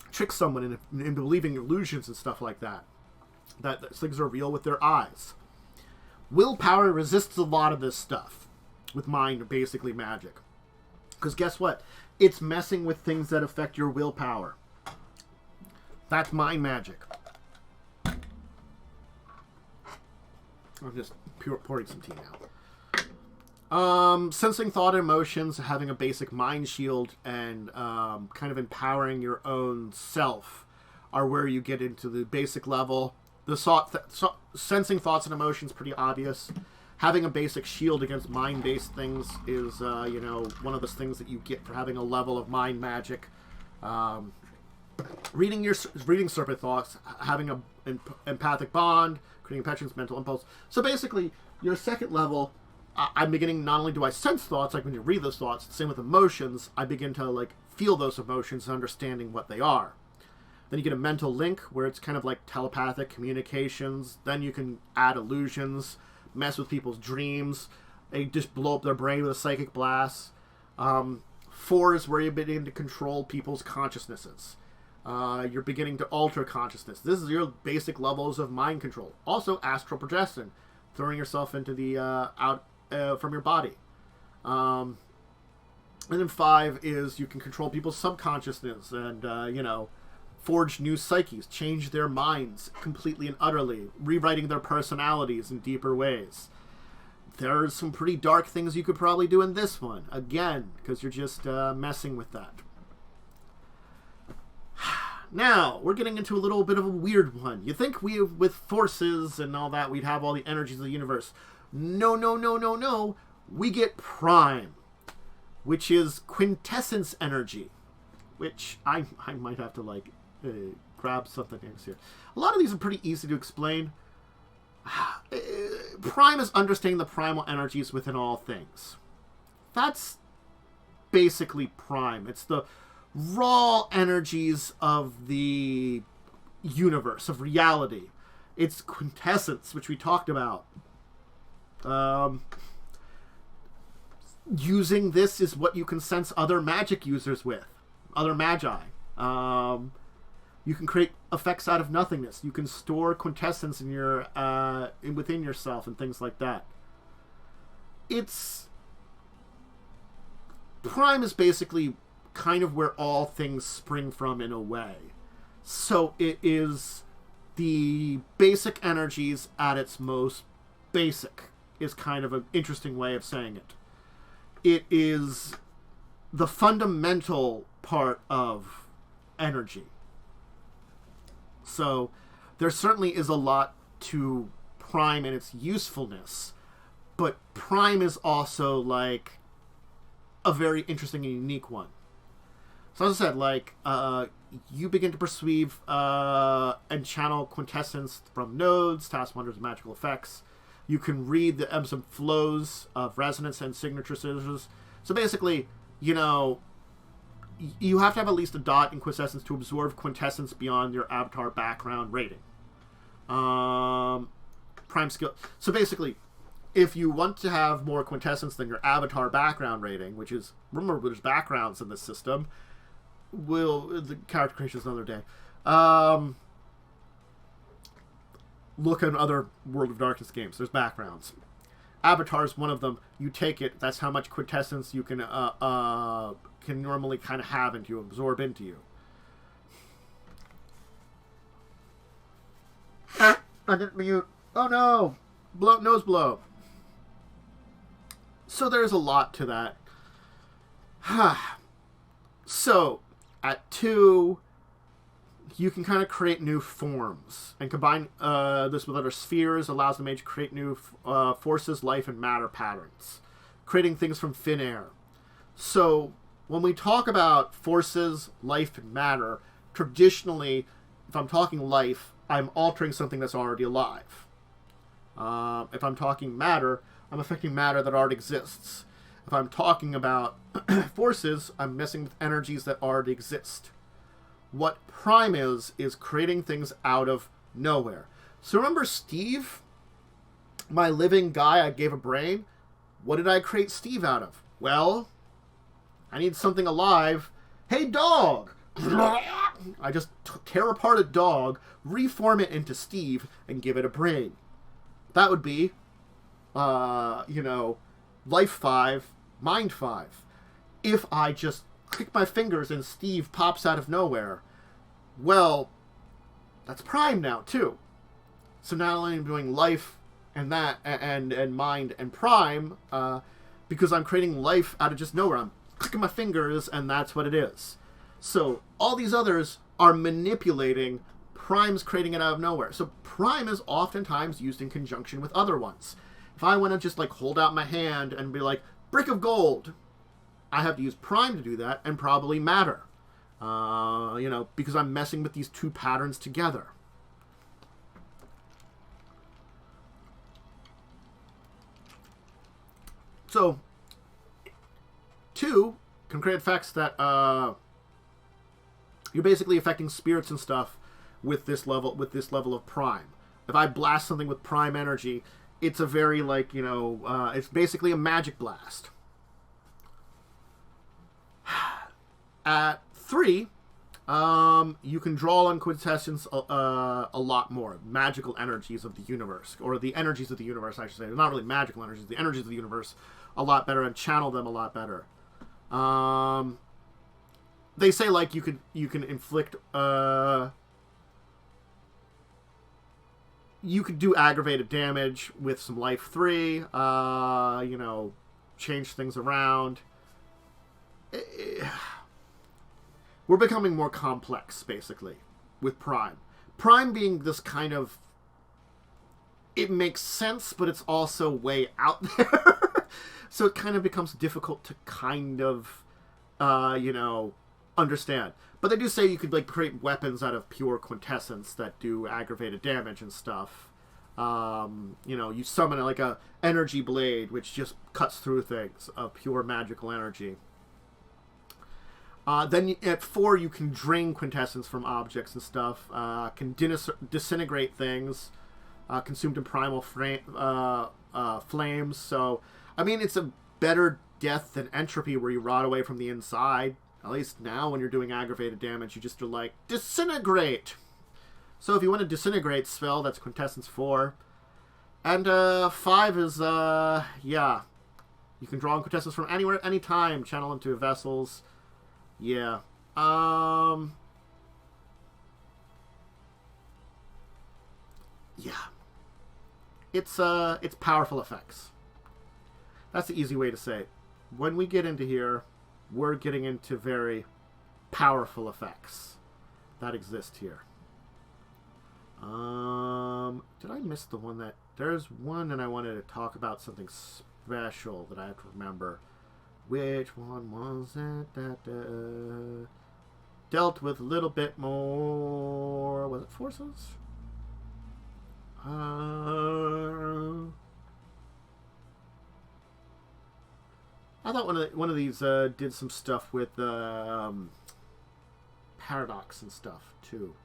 Trick someone into believing illusions and stuff like that. That things are real with their eyes. Willpower resists a lot of this stuff with mind, basically magic. Because guess what? It's messing with things that affect your willpower. That's mind magic. I'm just pouring some tea now. Sensing thought and emotions, having a basic mind shield, and kind of empowering your own self are where you get into the basic level. The sensing thoughts and emotions, pretty obvious. Having a basic shield against mind-based things is, one of the things that you get for having a level of mind magic. Reading serpent thoughts, having an empathic bond, creating passions, mental impulse. So basically, your second level, I'm beginning, not only do I sense thoughts, like when you read those thoughts, same with emotions, I begin to like feel those emotions and understanding what they are. Then you get a mental link, where it's kind of like telepathic communications. Then you can add illusions, mess with people's dreams. They just blow up their brain with a psychic blast. 4 is where you're beginning to control people's consciousnesses. You're beginning to alter consciousness. This is your basic levels of mind control. Also, astral projection, throwing yourself into the out from your body. And then 5 is you can control people's subconsciousness and forge new psyches, change their minds completely and utterly, rewriting their personalities in deeper ways. There's some pretty dark things you could probably do in this one, again, because you're just messing with that. Now, we're getting into a little bit of a weird one. You think with forces and all that, we'd have all the energies of the universe. No, no, no, no, no. We get prime, which is quintessence energy, which I might have to, grab something next here. A lot of these are pretty easy to explain. Prime is understanding the primal energies within all things. That's basically prime. It's the raw energies of the universe, of reality. It's quintessence, which we talked about. Using this is what you can sense other magic users with, other magi. You can create effects out of nothingness. You can store quintessence in your within yourself and things like that. Prime is basically kind of where all things spring from in a way. So it is the basic energies at its most basic, is kind of an interesting way of saying it. It is the fundamental part of energy. So there certainly is a lot to prime and its usefulness, but prime is also like a very interesting and unique one. So as I said, you begin to perceive and channel quintessence from nodes, task wonders, and magical effects. You can read the ebbs and flows of resonance and signature scissors. So basically, you have to have at least a dot in quintessence to absorb quintessence beyond your avatar background rating. Prime skill. So basically, if you want to have more quintessence than your avatar background rating, which is, remember, there's backgrounds in this system. The character creation is another day. Look at other World of Darkness games. There's backgrounds. Avatar is one of them. You take it. That's how much quintessence you can normally kind of have into you, absorb into you. I didn't mute. Oh no! Nose blow. So there's a lot to that. So, at 2, you can kind of create new forms. And combine this with other spheres allows the mage to create new forces, life, and matter patterns. Creating things from thin air. So, when we talk about forces, life, and matter, traditionally, if I'm talking life, I'm altering something that's already alive. If I'm talking matter, I'm affecting matter that already exists. If I'm talking about forces, I'm messing with energies that already exist. What prime is creating things out of nowhere. So remember Steve? My living guy I gave a brain? What did I create Steve out of? Well, I need something alive. Hey, dog! I just tear apart a dog, reform it into Steve, and give it a brain. That would be, life 5, mind 5. If I just click my fingers and Steve pops out of nowhere, well, that's prime now, too. So not only am I doing life and that, and mind and prime, because I'm creating life out of just nowhere. I'm clicking my fingers, and that's what it is. So all these others are manipulating. Prime's creating it out of nowhere. So prime is oftentimes used in conjunction with other ones. If I want to just hold out my hand and be like, brick of gold, I have to use prime to do that, and probably matter. Because I'm messing with these two patterns together. So 2 can create effects that you're basically affecting spirits and stuff with this level of prime. If I blast something with prime energy, it's a very, like, you know, it's basically a magic blast. At 3, you can draw on quintessence a lot more. Magical energies of the universe. Or the energies of the universe, I should say. They're not really magical energies. The energies of the universe a lot better and channel them a lot better. They say, like, you can inflict... you could do aggravated damage with some life 3. You know, change things around. We're becoming more complex, basically, with Prime. Prime being this kind of... It makes sense, but it's also way out there. So it kind of becomes difficult to kind of, you know, understand. But they do say you could, like, create weapons out of pure quintessence that do aggravated damage and stuff. You know, you summon, like, a energy blade, which just cuts through things of pure magical energy. Then at 4, you can drain quintessence from objects and stuff. Can disintegrate things. Consumed in primal flames. So, I mean, it's a better death than entropy where you rot away from the inside. At least now when you're doing aggravated damage, you just are like, disintegrate! So if you want to disintegrate spell, that's quintessence 4. And 5 is, yeah. You can draw on quintessence from anywhere, anytime. Channel into vessels. Yeah. Yeah. It's powerful effects. That's the easy way to say it. When we get into here, we're getting into very powerful effects that exist here. Did I miss the one that... There's one and I wanted to talk about something special that I have to remember. Which one was it that dealt with a little bit more... Was it forces? I thought one of these did some stuff with paradox and stuff too.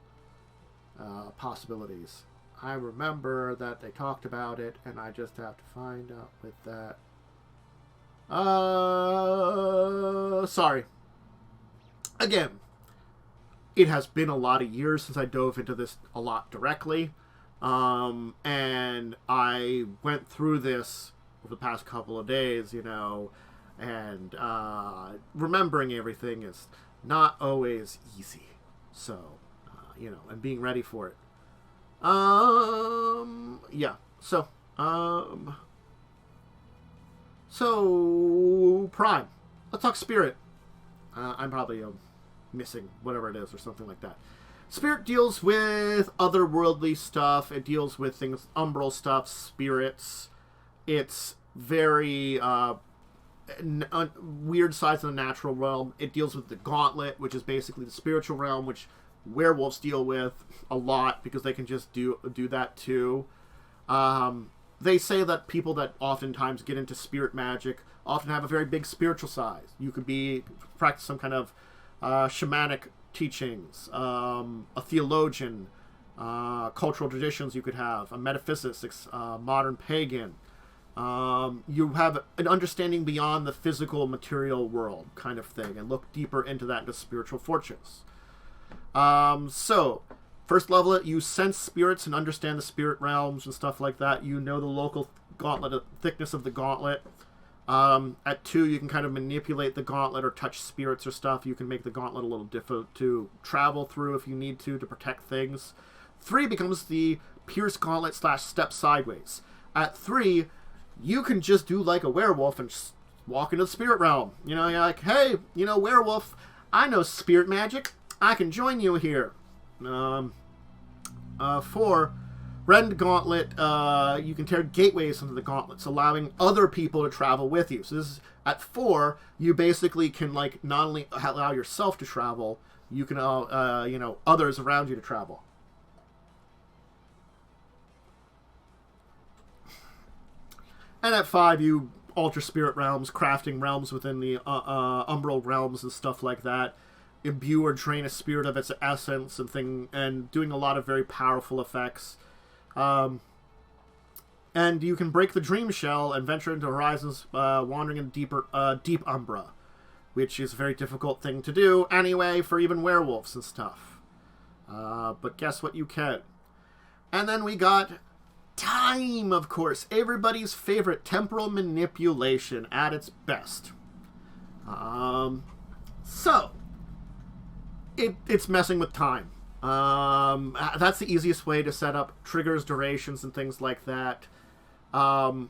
Possibilities. I remember that they talked about it, and I just have to find out with that. Sorry. Again, it has been a lot of years since I dove into this a lot directly. And I went through this over the past couple of days, you know, and remembering everything is not always easy. So, you know, and being ready for it. Yeah. So, Prime. Let's talk Spirit. I'm probably missing whatever it is or something like that. Spirit deals with otherworldly stuff. It deals with things, umbral stuff, spirits. It's very weird sides of the natural realm. It deals with the gauntlet, which is basically the spiritual realm, which werewolves deal with a lot because they can just do that too. They say that people that oftentimes get into spirit magic often have a very big spiritual side. You could practice some kind of shamanic teachings, a theologian, cultural traditions you could have, a metaphysicist, modern pagan. You have an understanding beyond the physical material world kind of thing and look deeper into that into spiritual fortunes. So, first level it, you sense spirits and understand the spirit realms and stuff like that. You know the local gauntlet, thickness of the gauntlet. At 2, you can kind of manipulate the gauntlet or touch spirits or stuff. You can make the gauntlet a little difficult to travel through if you need to protect things. 3 becomes the pierce gauntlet / step sideways. At 3, you can just do like a werewolf and just walk into the spirit realm. You know, you're like, hey, you know, werewolf, I know spirit magic. I can join you here. 4, Rend Gauntlet, you can tear gateways into the gauntlets, allowing other people to travel with you. So this is, at 4, you basically can, like, not only allow yourself to travel, you can, you know, others around you to travel. And at 5, you alter spirit realms, crafting realms within the umbral realms and stuff like that. Imbue or drain a spirit of its essence and doing a lot of very powerful effects. And And you can break the dream shell and venture into horizons, wandering in deep umbra, which is a very difficult thing to do anyway for even werewolves and stuff. But guess what, you can. And then we got time, of course. Everybody's favorite temporal manipulation at its best. So, it's messing with time. That's the easiest way to set up triggers, durations, and things like that. Time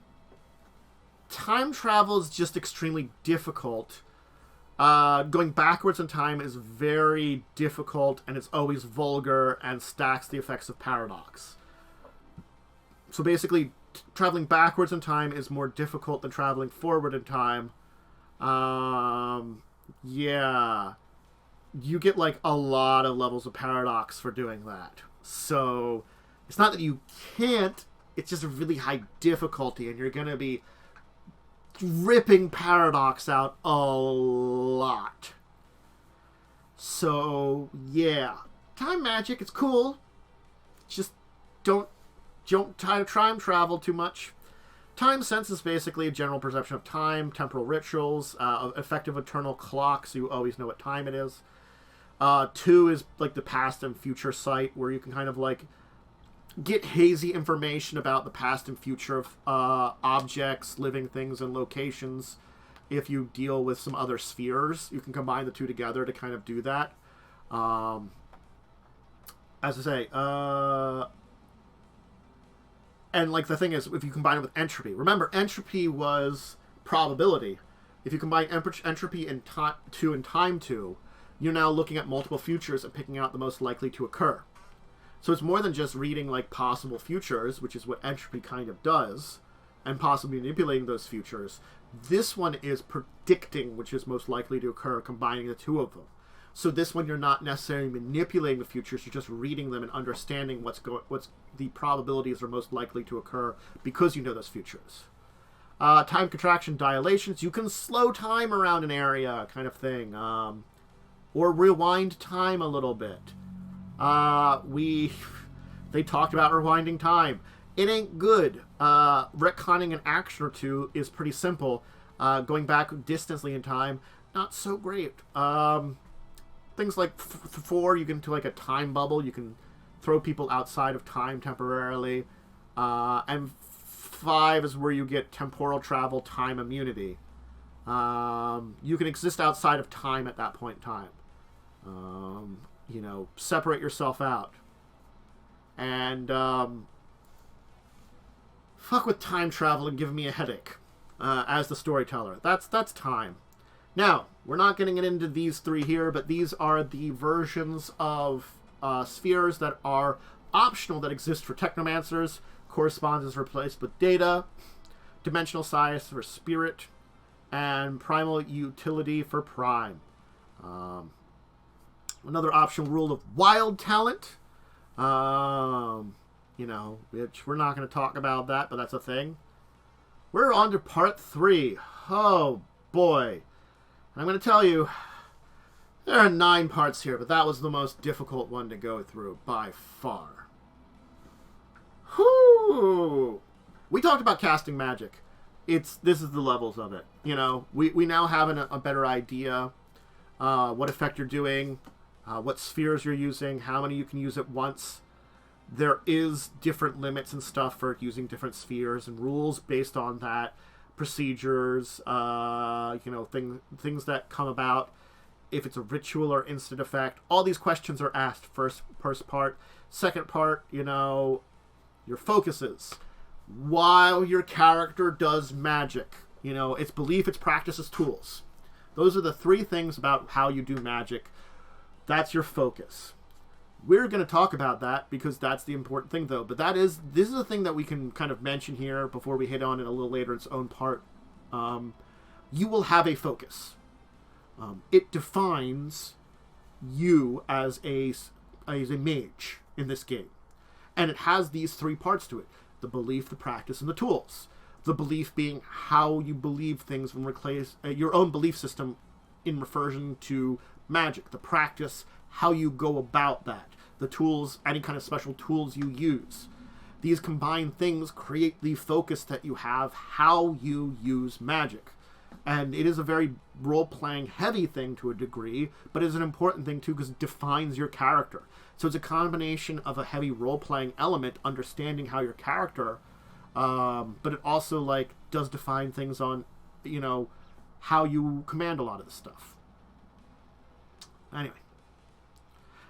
travel is just extremely difficult. Going backwards in time is very difficult, and it's always vulgar and stacks the effects of paradox. So basically, traveling backwards in time is more difficult than traveling forward in time. Yeah. You get, like, a lot of levels of paradox for doing that. So, it's not that you can't, it's just a really high difficulty, and you're going to be ripping paradox out a lot. So, yeah. Time magic, it's cool. Just don't try to time travel too much. Time sense is basically a general perception of time, temporal rituals, effective eternal clock, so you always know what time it is. 2 is like the past and future sight, where you can kind of like get hazy information about the past and future of objects, living things, and locations. If you deal with some other spheres, you can combine the two together to kind of do that. As I say, and like the thing is, if you combine it with entropy, remember entropy was probability. If you combine entropy and time 2, you're now looking at multiple futures and picking out the most likely to occur. So it's more than just reading like possible futures, which is what entropy kind of does, and possibly manipulating those futures. This one is predicting which is most likely to occur, combining the two of them. So this one you're not necessarily manipulating the futures, you're just reading them and understanding what's the probabilities are most likely to occur because you know those futures. Time contraction dilations, you can slow time around an area, kind of thing. Or rewind time a little bit. They talked about rewinding time. It ain't good. Retconning an action or two is pretty simple. Going back distantly in time, not so great. Things like 4, you get into like a time bubble. You can throw people outside of time temporarily. And 5 is where you get temporal travel, time immunity. You can exist outside of time at that point in time. Separate yourself out. And fuck with time travel and give me a headache as the storyteller. That's time. Now, we're not getting into these 3 here, but these are the versions of spheres that are optional that exist for technomancers. Corresponds is replaced with data, dimensional size for spirit, and primal utility for prime. Another optional rule of wild talent, which we're not going to talk about that, but that's a thing. We're on to part 3. Oh, boy. And I'm going to tell you, there are 9 parts here, but that was the most difficult one to go through by far. Whew! We talked about casting magic. This is the levels of it. We now have a better idea what effect you're doing, what spheres you're using, how many you can use at once. There is different limits and stuff for using different spheres and rules based on that. Procedures, things that come about. If it's a ritual or instant effect. All these questions are asked first part. Second part, your focuses. While your character does magic. Its belief, its practice, its tools. Those are the 3 things about how you do magic. That's your focus. We're going to talk about that because that's the important thing, though. But this is a thing that we can kind of mention here before we hit on it a little later, its own part. You will have a focus. It defines you as a mage in this game. And it has these 3 parts to it. The belief, the practice, and the tools. The belief being how you believe things from your own belief system in reversion to magic. The practice, how you go about that. The tools, any kind of special tools you use. These combined things create the focus that you have how you use magic. And it is a very role-playing heavy thing to a degree, but it's an important thing too because it defines your character. So it's a combination of a heavy role-playing element, understanding how your character, but it also like does define things on, you know, how you command a lot of the stuff. Anyway.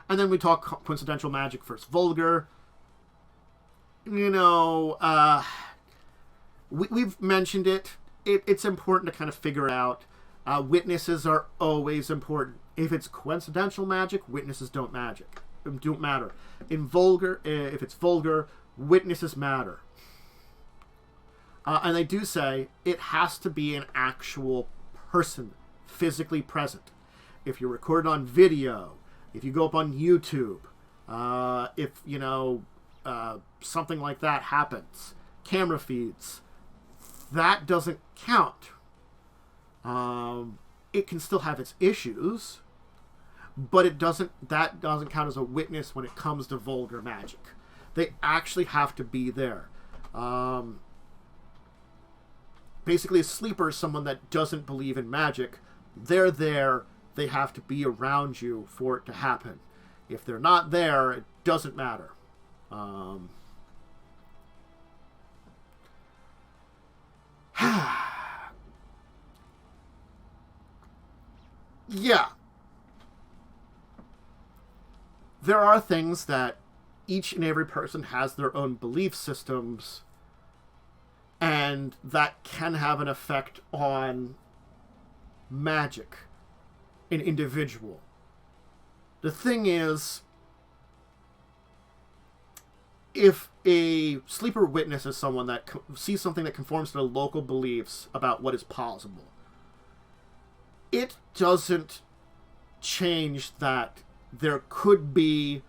And then we talk coincidental magic versus vulgar. You know, we've mentioned it. It's important to kind of figure out. Witnesses are always important. If it's coincidental magic, witnesses don't matter. In vulgar, if it's vulgar, witnesses matter. And they do say it has to be an actual person physically present. If you're recorded on video, if you go up on YouTube, if, you know, something like that happens, camera feeds, that doesn't count. It can still have its issues, but that doesn't count as a witness when it comes to vulgar magic. They actually have to be there. Basically, a sleeper is someone that doesn't believe in magic. They're there. They have to be around you for it to happen. If they're not there, it doesn't matter. Yeah. There are things that each and every person has their own belief systems, and that can have an effect on magic, an individual. The thing is, if a sleeper witnesses someone that sees something that conforms to their local beliefs about what is possible, it doesn't change that there could be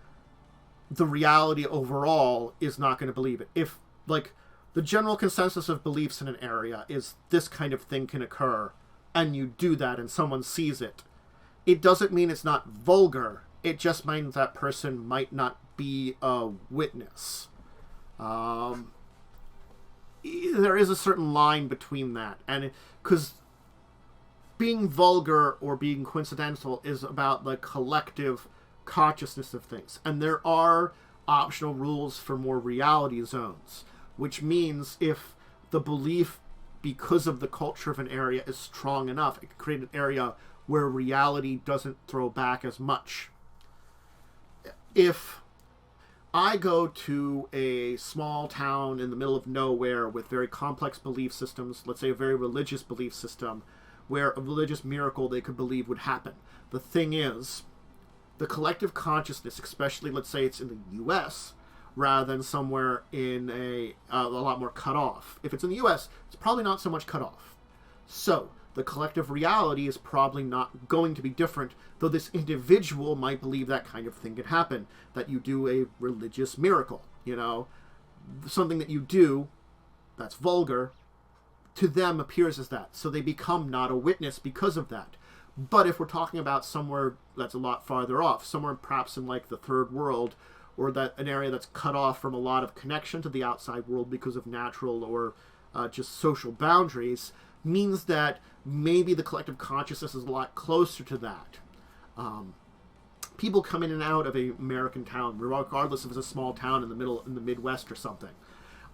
the reality overall is not going to believe it. If, like, the general consensus of beliefs in an area is this kind of thing can occur, and you do that and someone sees it, it doesn't mean it's not vulgar. It just means that person might not be a witness. There is a certain line between that, and because being vulgar or being coincidental is about the collective consciousness of things, and there are optional rules for more reality zones, which means if the belief, because of the culture of an area, is strong enough, it can create an area where reality doesn't throw back as much. If I go to a small town in the middle of nowhere with very complex belief systems, let's say a very religious belief system, where a religious miracle they could believe would happen. The thing is, the collective consciousness, especially let's say it's in the U.S., rather than somewhere in a lot more cut off. If it's in the U.S., it's probably not so much cut off. So, the collective reality is probably not going to be different, though this individual might believe that kind of thing could happen, that you do a religious miracle, you know, something that you do that's vulgar, to them appears as that, so they become not a witness because of that. But if we're talking about somewhere that's a lot farther off, somewhere perhaps in like the third world, or that an area that's cut off from a lot of connection to the outside world because of natural or just social boundaries, means that maybe the collective consciousness is a lot closer to that. People come in and out of a American town, regardless if it's a small town in the Midwest or something.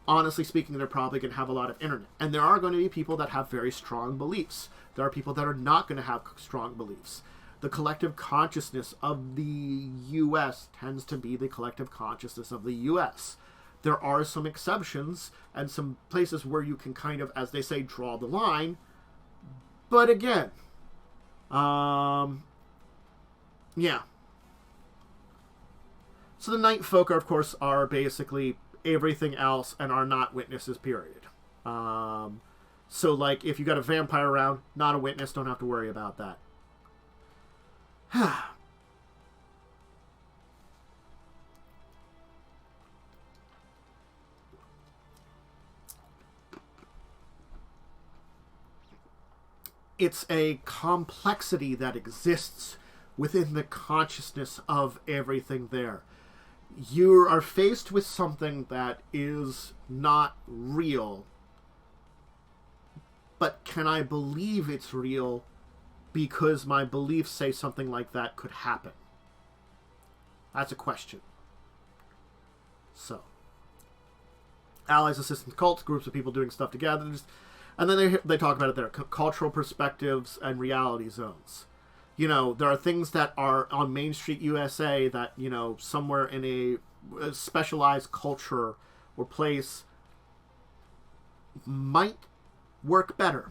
Honestly speaking, they're probably going to have a lot of internet. And there are going to be people that have very strong beliefs. There are people that are not going to have strong beliefs. The collective consciousness of the U.S. tends to be the collective consciousness of the U.S. There are some exceptions and some places where you can kind of, as they say, draw the line. But again, yeah. So the night folk, of course, are basically everything else and are not witnesses, period. So, like, if you got a vampire around, not a witness, don't have to worry about that. It's a complexity that exists within the consciousness of everything there. You are faced with something that is not real, but can I believe it's real because my beliefs say something like that could happen? That's a question. So, allies, assistants, cults, groups of people doing stuff together, and then they talk about it there, cultural perspectives and reality zones. You know, there are things that are on Main Street USA that, you know, somewhere in a specialized culture or place might work better.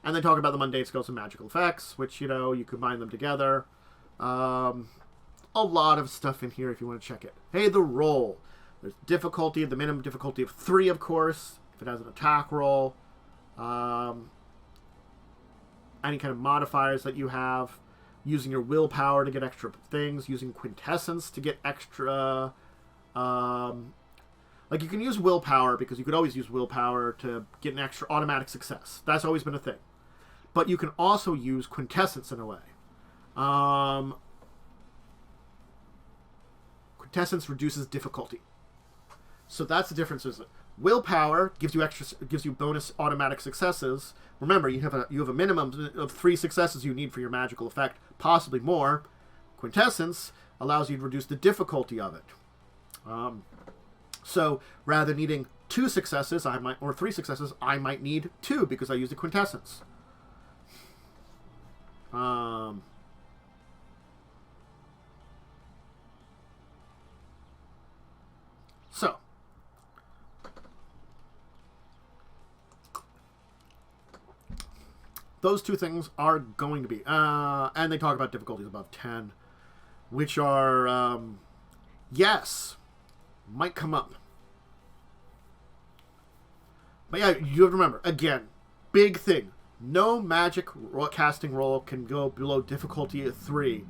And they talk about the mundane skills and magical effects, which, you know, you combine them together. A lot of stuff in here if you want to check it. Hey, the roll. There's difficulty, the minimum difficulty of 3, of course, if it has an attack roll. Any kind of modifiers that you have. Using your willpower to get extra things. Using quintessence to get extra... like, you can use willpower, because you could always use willpower to get an extra automatic success. That's always been a thing. But you can also use quintessence in a way. Quintessence reduces difficulty. So that's the difference. Willpower gives you bonus automatic successes. Remember, you have a minimum of 3 successes you need for your magical effect, possibly more. Quintessence allows you to reduce the difficulty of it. So rather than needing 2 successes, or 3 successes, I might need 2 because I used a quintessence. So those 2 things are going to be, and they talk about difficulties above 10, which are, yes, might come up. But yeah, you have to remember, again, big thing, no magic casting roll can go below difficulty of 3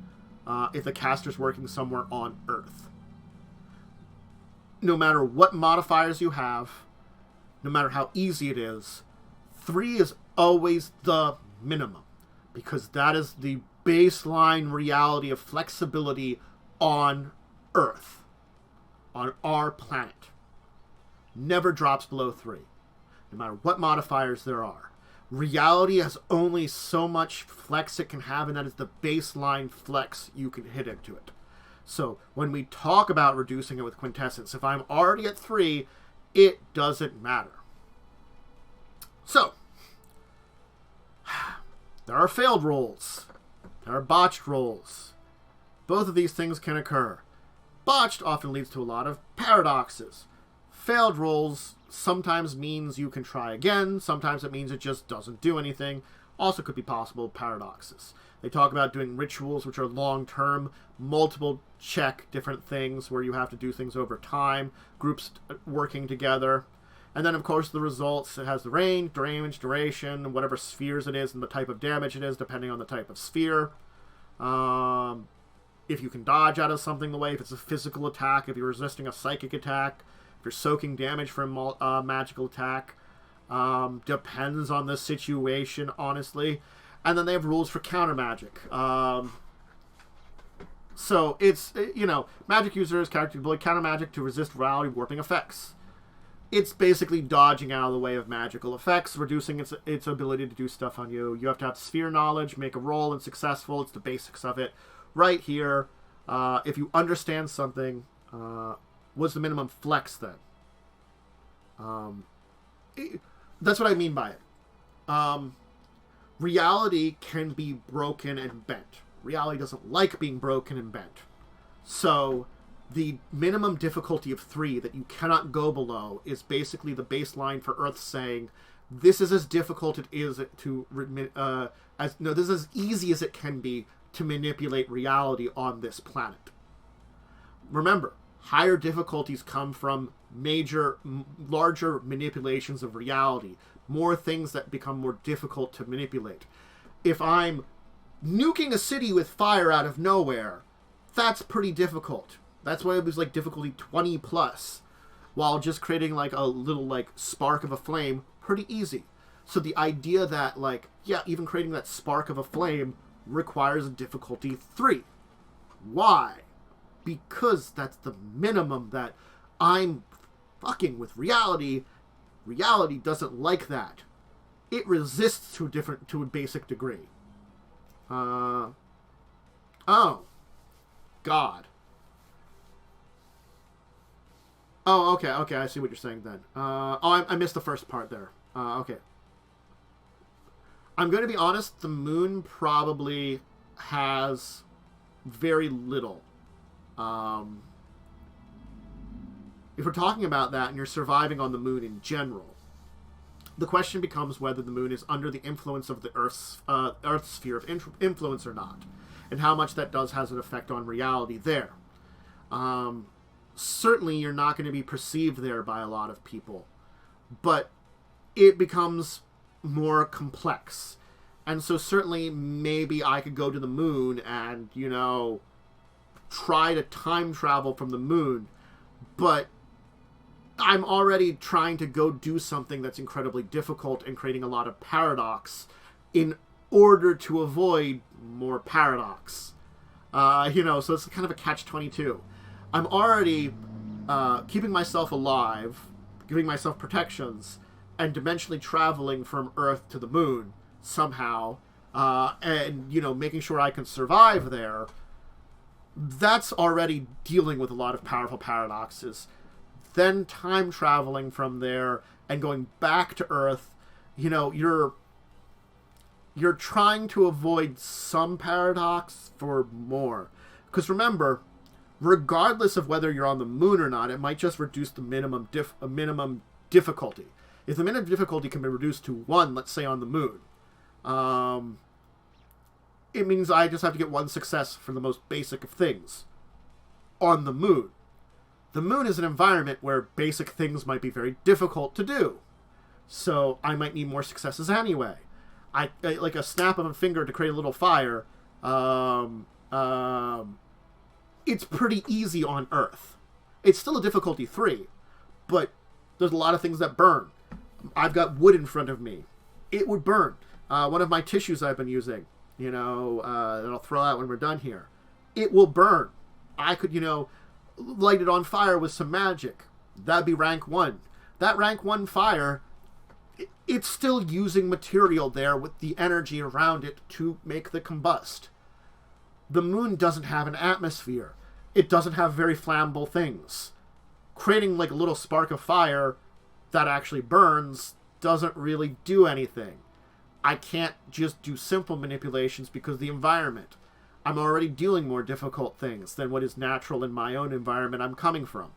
if the caster's working somewhere on Earth. No matter what modifiers you have, no matter how easy it is, 3 is always the minimum, because that is the baseline reality of flexibility on Earth, on our planet. Never drops below 3, no matter what modifiers there are. Reality has only so much flex it can have, and that is the baseline flex you can hit into it. So when we talk about reducing it with quintessence, if I'm already at 3, it doesn't matter. So there are failed rolls. There are botched rolls. Both of these things can occur. Botched often leads to a lot of paradoxes. Failed rolls sometimes means you can try again. Sometimes it means it just doesn't do anything. Also could be possible paradoxes. They talk about doing rituals, which are long-term, multiple check different things where you have to do things over time, groups working together. And then, of course, the results, it has the range, duration, whatever spheres it is, and the type of damage it is, depending on the type of sphere. If you can dodge out of something the way, if it's a physical attack, if you're resisting a psychic attack, if you're soaking damage from a magical attack. Depends on the situation, honestly. And then they have rules for counter magic. So it's, you know, magic users, character ability, counter magic to resist reality warping effects. It's basically dodging out of the way of magical effects, reducing its ability to do stuff on you. You have to have sphere knowledge, make a roll, and successful. It's the basics of it. Right here, if you understand something, what's the minimum flex then? That's what I mean by it. Reality can be broken and bent. Reality doesn't like being broken and bent. So the minimum difficulty of 3 that you cannot go below is basically the baseline for Earth saying, this is as difficult it is to this is as easy as it can be to manipulate reality on this planet. Remember, higher difficulties come from larger manipulations of reality, more things that become more difficult to manipulate. If I'm nuking a city with fire out of nowhere, that's pretty difficult. That's why it was like difficulty 20 plus, while just creating like a little like spark of a flame, pretty easy. So the idea that like, yeah, even creating that spark of a flame requires a difficulty 3. Why? because that's the minimum that I'm fucking with reality. Reality doesn't like that. It resists to a basic degree. Oh. God. Oh, okay, I see what you're saying then. I missed the first part there. Okay. I'm going to be honest, the moon probably has very little. If we're talking about that and you're surviving on the moon in general, the question becomes whether the moon is under the influence of the Earth's sphere of influence or not, and how much that has an effect on reality there. Certainly you're not going to be perceived there by a lot of people, but it becomes more complex. And so certainly maybe I could go to the moon and, try to time travel from the moon, but I'm already trying to go do something that's incredibly difficult and creating a lot of paradox in order to avoid more paradox. So it's kind of a catch-22. I'm already keeping myself alive, giving myself protections, and dimensionally traveling from Earth to the moon somehow, and, making sure I can survive there. That's already dealing with a lot of powerful paradoxes. Then time traveling from there and going back to Earth, you're trying to avoid some paradox for more. Because remember, regardless of whether you're on the moon or not, it might just reduce the minimum difficulty. If the minimum difficulty can be reduced to 1, let's say on the moon, it means I just have to get 1 success for the most basic of things on the moon. The moon is an environment where basic things might be very difficult to do, so I might need more successes anyway. I like a snap of a finger to create a little fire. It's pretty easy on Earth. It's still a difficulty 3, but there's a lot of things that burn. I've got wood in front of me. It would burn. One of my tissues I've been using, that I'll throw out when we're done here, it will burn. I could, light it on fire with some magic. That'd be rank 1. That rank 1 fire, it's still using material there with the energy around it to make the combust. The moon doesn't have an atmosphere. It doesn't have very flammable things. Creating like a little spark of fire that actually burns doesn't really do anything. I can't just do simple manipulations because of the environment. I'm already doing more difficult things than what is natural in my own environment I'm coming from.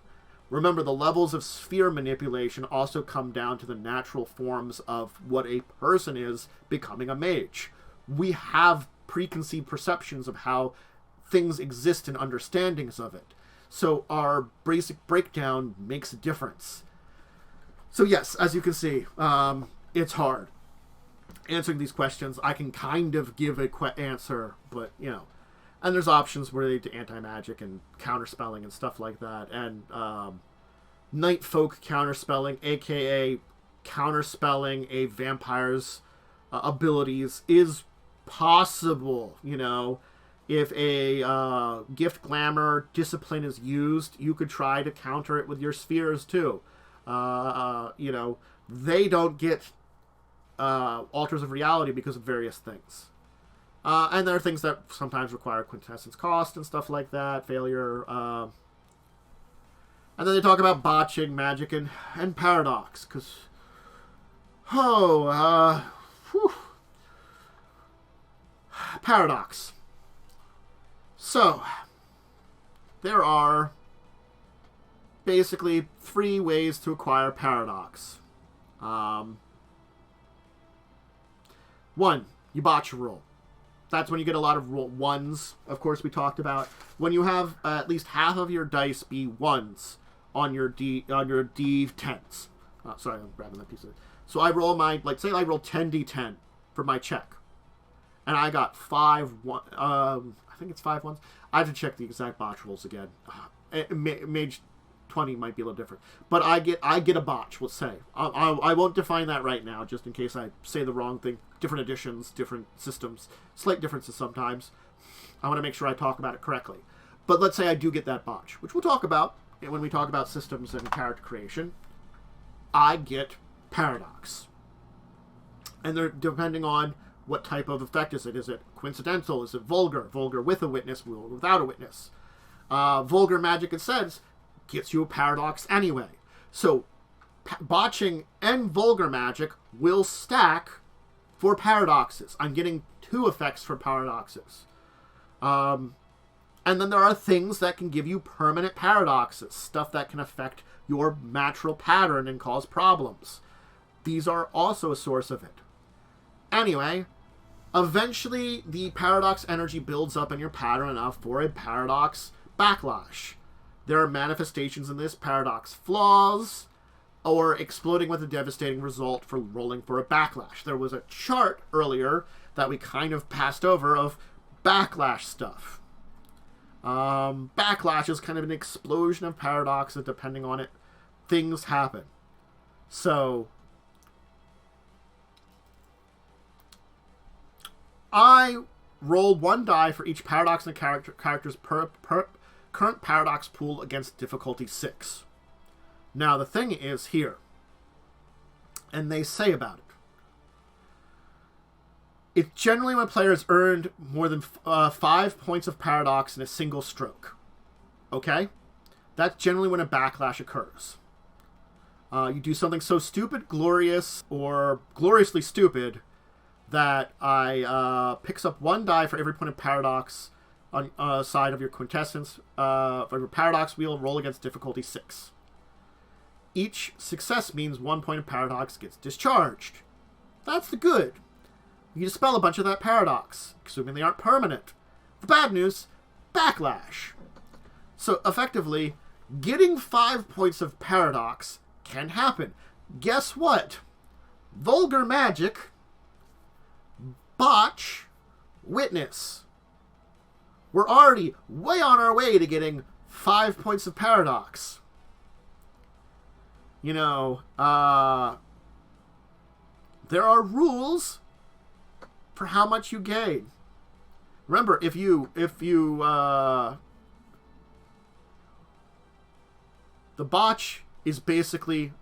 Remember, the levels of sphere manipulation also come down to the natural forms of what a person is becoming a mage. We have preconceived perceptions of how things exist and understandings of it. So our basic breakdown makes a difference. So yes, as you can see, it's hard. Answering these questions, I can kind of give a answer, but, and there's options related to anti-magic and counterspelling and stuff like that. And night folk counterspelling, aka counterspelling a vampire's abilities, is possible. If a gift glamour discipline is used, you could try to counter it with your spheres too. They don't get alters of reality because of various things. And there are things that sometimes require quintessence cost and stuff like that, failure. And then they talk about botching, magic, and paradox. Because, paradox. So, there are basically 3 ways to acquire paradox. 1, you botch a roll. That's when you get a lot of roll 1s, of course, we talked about. When you have at least half of your dice be 1s on your D10s. Sorry, I'm grabbing that piece of it. So I roll say I roll 10d10 for my check. And I got 5 I think it's 5 1s. I have to check the exact botch rolls again. Mage 20 might be a little different. But I get a botch, let's say. I won't define that right now, just in case I say the wrong thing. Different editions, different systems, slight differences sometimes. I want to make sure I talk about it correctly. But let's say I do get that botch, which we'll talk about when we talk about systems and character creation. I get paradox. And they're depending on what type of effect is it. Is it coincidental? Is it vulgar? Vulgar with a witness, vulgar without a witness. Vulgar magic, it says, gets you a paradox anyway. So botching and vulgar magic will stack for paradoxes. I'm getting 2 effects for paradoxes. And then there are things that can give you permanent paradoxes. Stuff that can affect your natural pattern and cause problems. These are also a source of it. Anyway, eventually the paradox energy builds up in your pattern enough for a paradox backlash. There are manifestations in this: paradox flaws, or exploding with a devastating result for rolling for a backlash. There was a chart earlier that we kind of passed over of backlash stuff. Backlash is kind of an explosion of paradoxes. Depending on it, things happen. So I roll 1 die for each paradox in the character's current paradox pool against difficulty 6. Now the thing is here, and they say about it. It's generally when a player has earned more than 5 points of paradox in a single stroke. Okay? That's generally when a backlash occurs. You do something so stupid, glorious, or gloriously stupid that I picks up 1 die for every point of paradox on side of your quintessence. For your paradox wheel, roll against difficulty 6. Each success means 1 point of paradox gets discharged. That's the good. You dispel a bunch of that paradox, assuming they aren't permanent. The bad news, backlash. So effectively, getting 5 points of paradox can happen. Guess what? Vulgar magic, botch, witness. We're already way on our way to getting 5 points of paradox. You know, there are rules for how much you gain. Remember, if you the botch is basically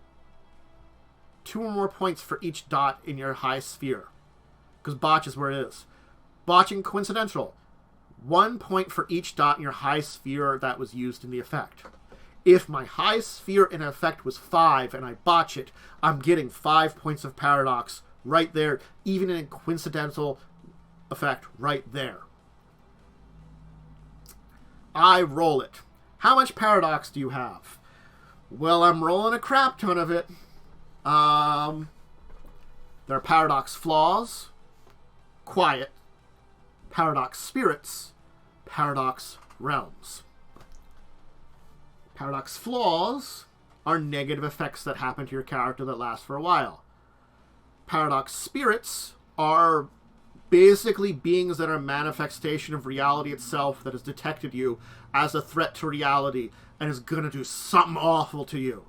2 or more points for each dot in your high sphere, because botch is where it is. Botching coincidental, 1 point for each dot in your high sphere that was used in the effect. If my high sphere in effect was 5 and I botch it, I'm getting 5 points of paradox right there, even in a coincidental effect right there. I roll it. How much paradox do you have? Well, I'm rolling a crap ton of it. There are paradox flaws, quiet, paradox spirits, paradox realms. Paradox flaws are negative effects that happen to your character that last for a while. Paradox spirits are basically beings that are a manifestation of reality itself that has detected you as a threat to reality and is going to do something awful to you.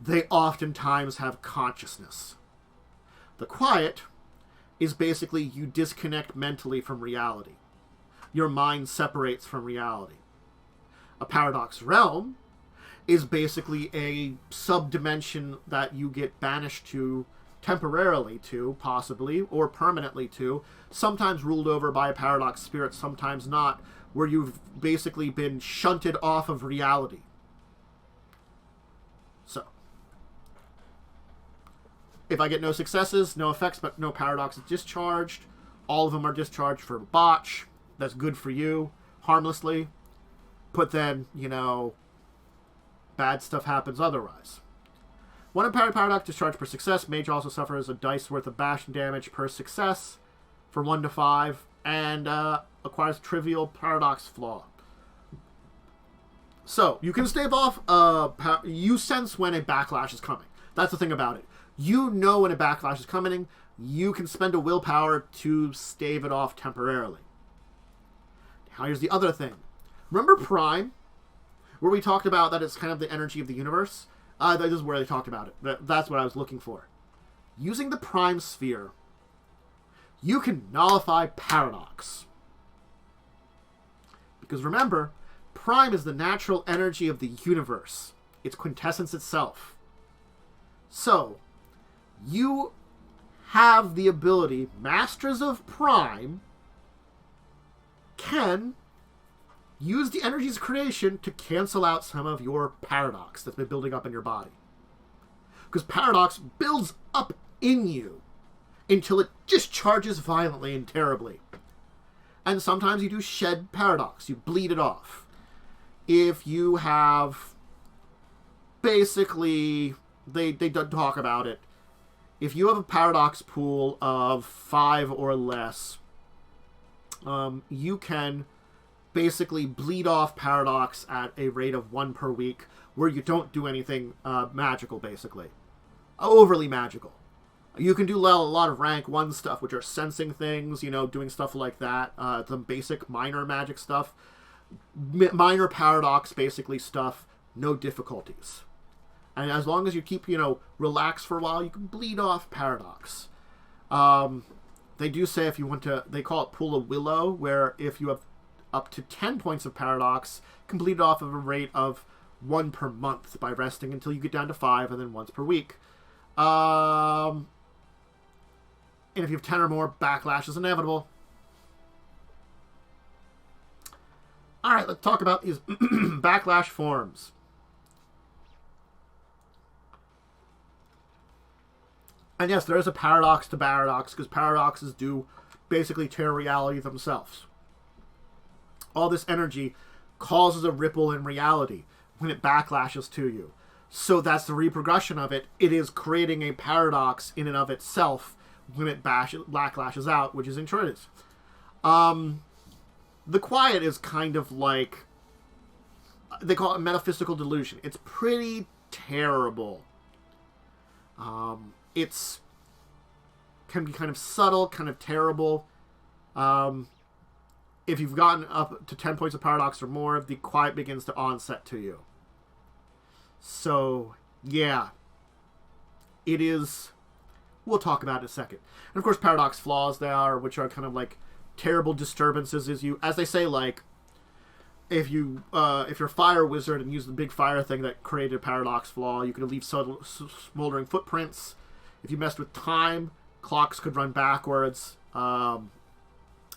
They oftentimes have consciousness. The quiet is basically you disconnect mentally from reality. Your mind separates from reality. A paradox realm is basically a sub-dimension that you get banished to temporarily to, possibly, or permanently to, sometimes ruled over by a paradox spirit, sometimes not, where you've basically been shunted off of reality. So, if I get no successes, no effects, but no paradoxes discharged, all of them are discharged for botch. That's good for you, harmlessly. But then, you know, bad stuff happens otherwise. 1 impaired paradox discharged per success. Mage also suffers a dice worth of bash damage per success for 1 to 5, and acquires trivial paradox flaw. So, you can stave off, you sense when a backlash is coming. That's the thing about it. You know when a backlash is coming. You can spend a willpower to stave it off temporarily. Now, here's the other thing. Remember Prime? Where we talked about that it's kind of the energy of the universe? This is where they talked about it. That's what I was looking for. Using the Prime Sphere, you can nullify paradox. Because remember, Prime is the natural energy of the universe. It's quintessence itself. So, you have the ability, Masters of Prime can use the energies of creation to cancel out some of your paradox that's been building up in your body. Because paradox builds up in you until it discharges violently and terribly. And sometimes you do shed paradox. You bleed it off. If you have... Basically, they don't talk about it. If you have a paradox pool of 5 or less, you can basically bleed off paradox at a rate of 1 per week, where you don't do anything magical, basically. Overly magical. You can do a lot of rank 1 stuff, which are sensing things, doing stuff like that. Some basic minor magic stuff. Minor paradox, basically, stuff. No difficulties. And as long as you keep, relaxed for a while, you can bleed off paradox. They do say if you want to, they call it Pool of Willow, where if you have up to 10 points of paradox, you can bleed it off at a rate of 1 per month by resting until you get down to 5 and then once per week. And if you have 10 or more, backlash is inevitable. Alright, let's talk about these backlash forms. And yes, there is a paradox to paradox, because paradoxes do basically tear reality themselves. All this energy causes a ripple in reality when it backlashes to you. So that's the repercussion of it. It is creating a paradox in and of itself when it backlashes out, which is intruders. The Quiet is kind of like... They call it metaphysical delusion. It's pretty terrible. It's can be kind of subtle, kind of terrible. If you've gotten up to 10 points of paradox or more, the Quiet begins to onset to you. So, yeah. It is... We'll talk about it in a second. And of course, paradox flaws they are, which are kind of like terrible disturbances as they say, like, if you're a fire wizard and use the big fire thing that created a paradox flaw, you could leave smoldering footprints. If you messed with time, clocks could run backwards.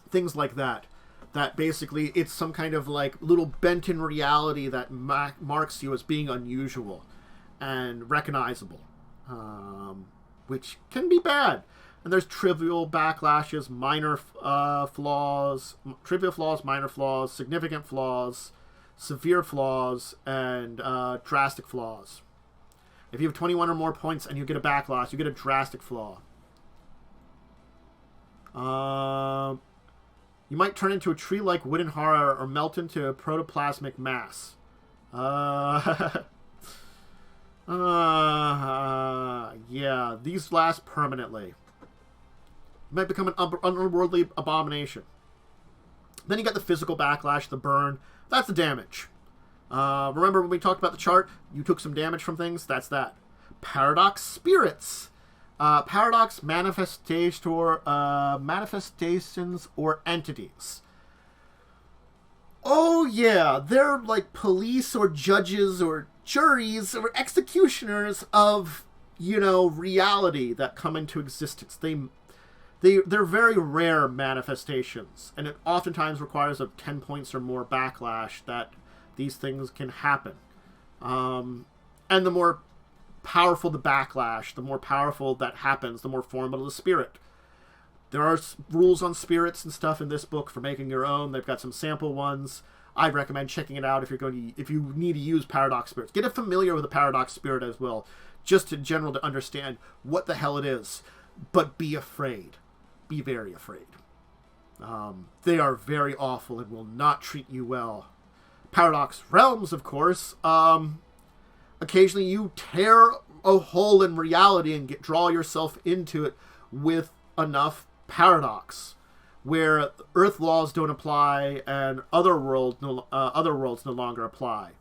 Things like that. That basically, it's some kind of like little bent in reality that marks you as being unusual and recognizable. Which can be bad. And there's trivial backlashes, minor flaws, trivial flaws, minor flaws, significant flaws, severe flaws, and drastic flaws. If you have 21 or more points and you get a backlash, you get a drastic flaw. You might turn into a tree-like wooden horror or melt into a protoplasmic mass. Yeah, these last permanently. You might become an unworldly abomination. Then you got the physical backlash, the burn. That's the damage. Remember when we talked about the chart? You took some damage from things? That's that. Paradox spirits. Paradox manifestations or entities. Oh yeah, they're like police or judges or juries or executioners of, reality that come into existence. They're very rare manifestations, and it oftentimes requires a 10 points or more backlash that these things can happen. And the more powerful the backlash, the more powerful that happens, the more formidable the spirit. There are rules on spirits and stuff in this book for making your own. They've got some sample ones. I'd recommend checking it out if you need to use paradox spirits. Get familiar with the paradox spirit as well, just in general to understand what the hell it is. But be afraid. Be very afraid. They are very awful and will not treat you well. Paradox realms, of course. Occasionally you tear a hole in reality and draw yourself into it with enough paradox, where Earth laws don't apply and other worlds no longer apply.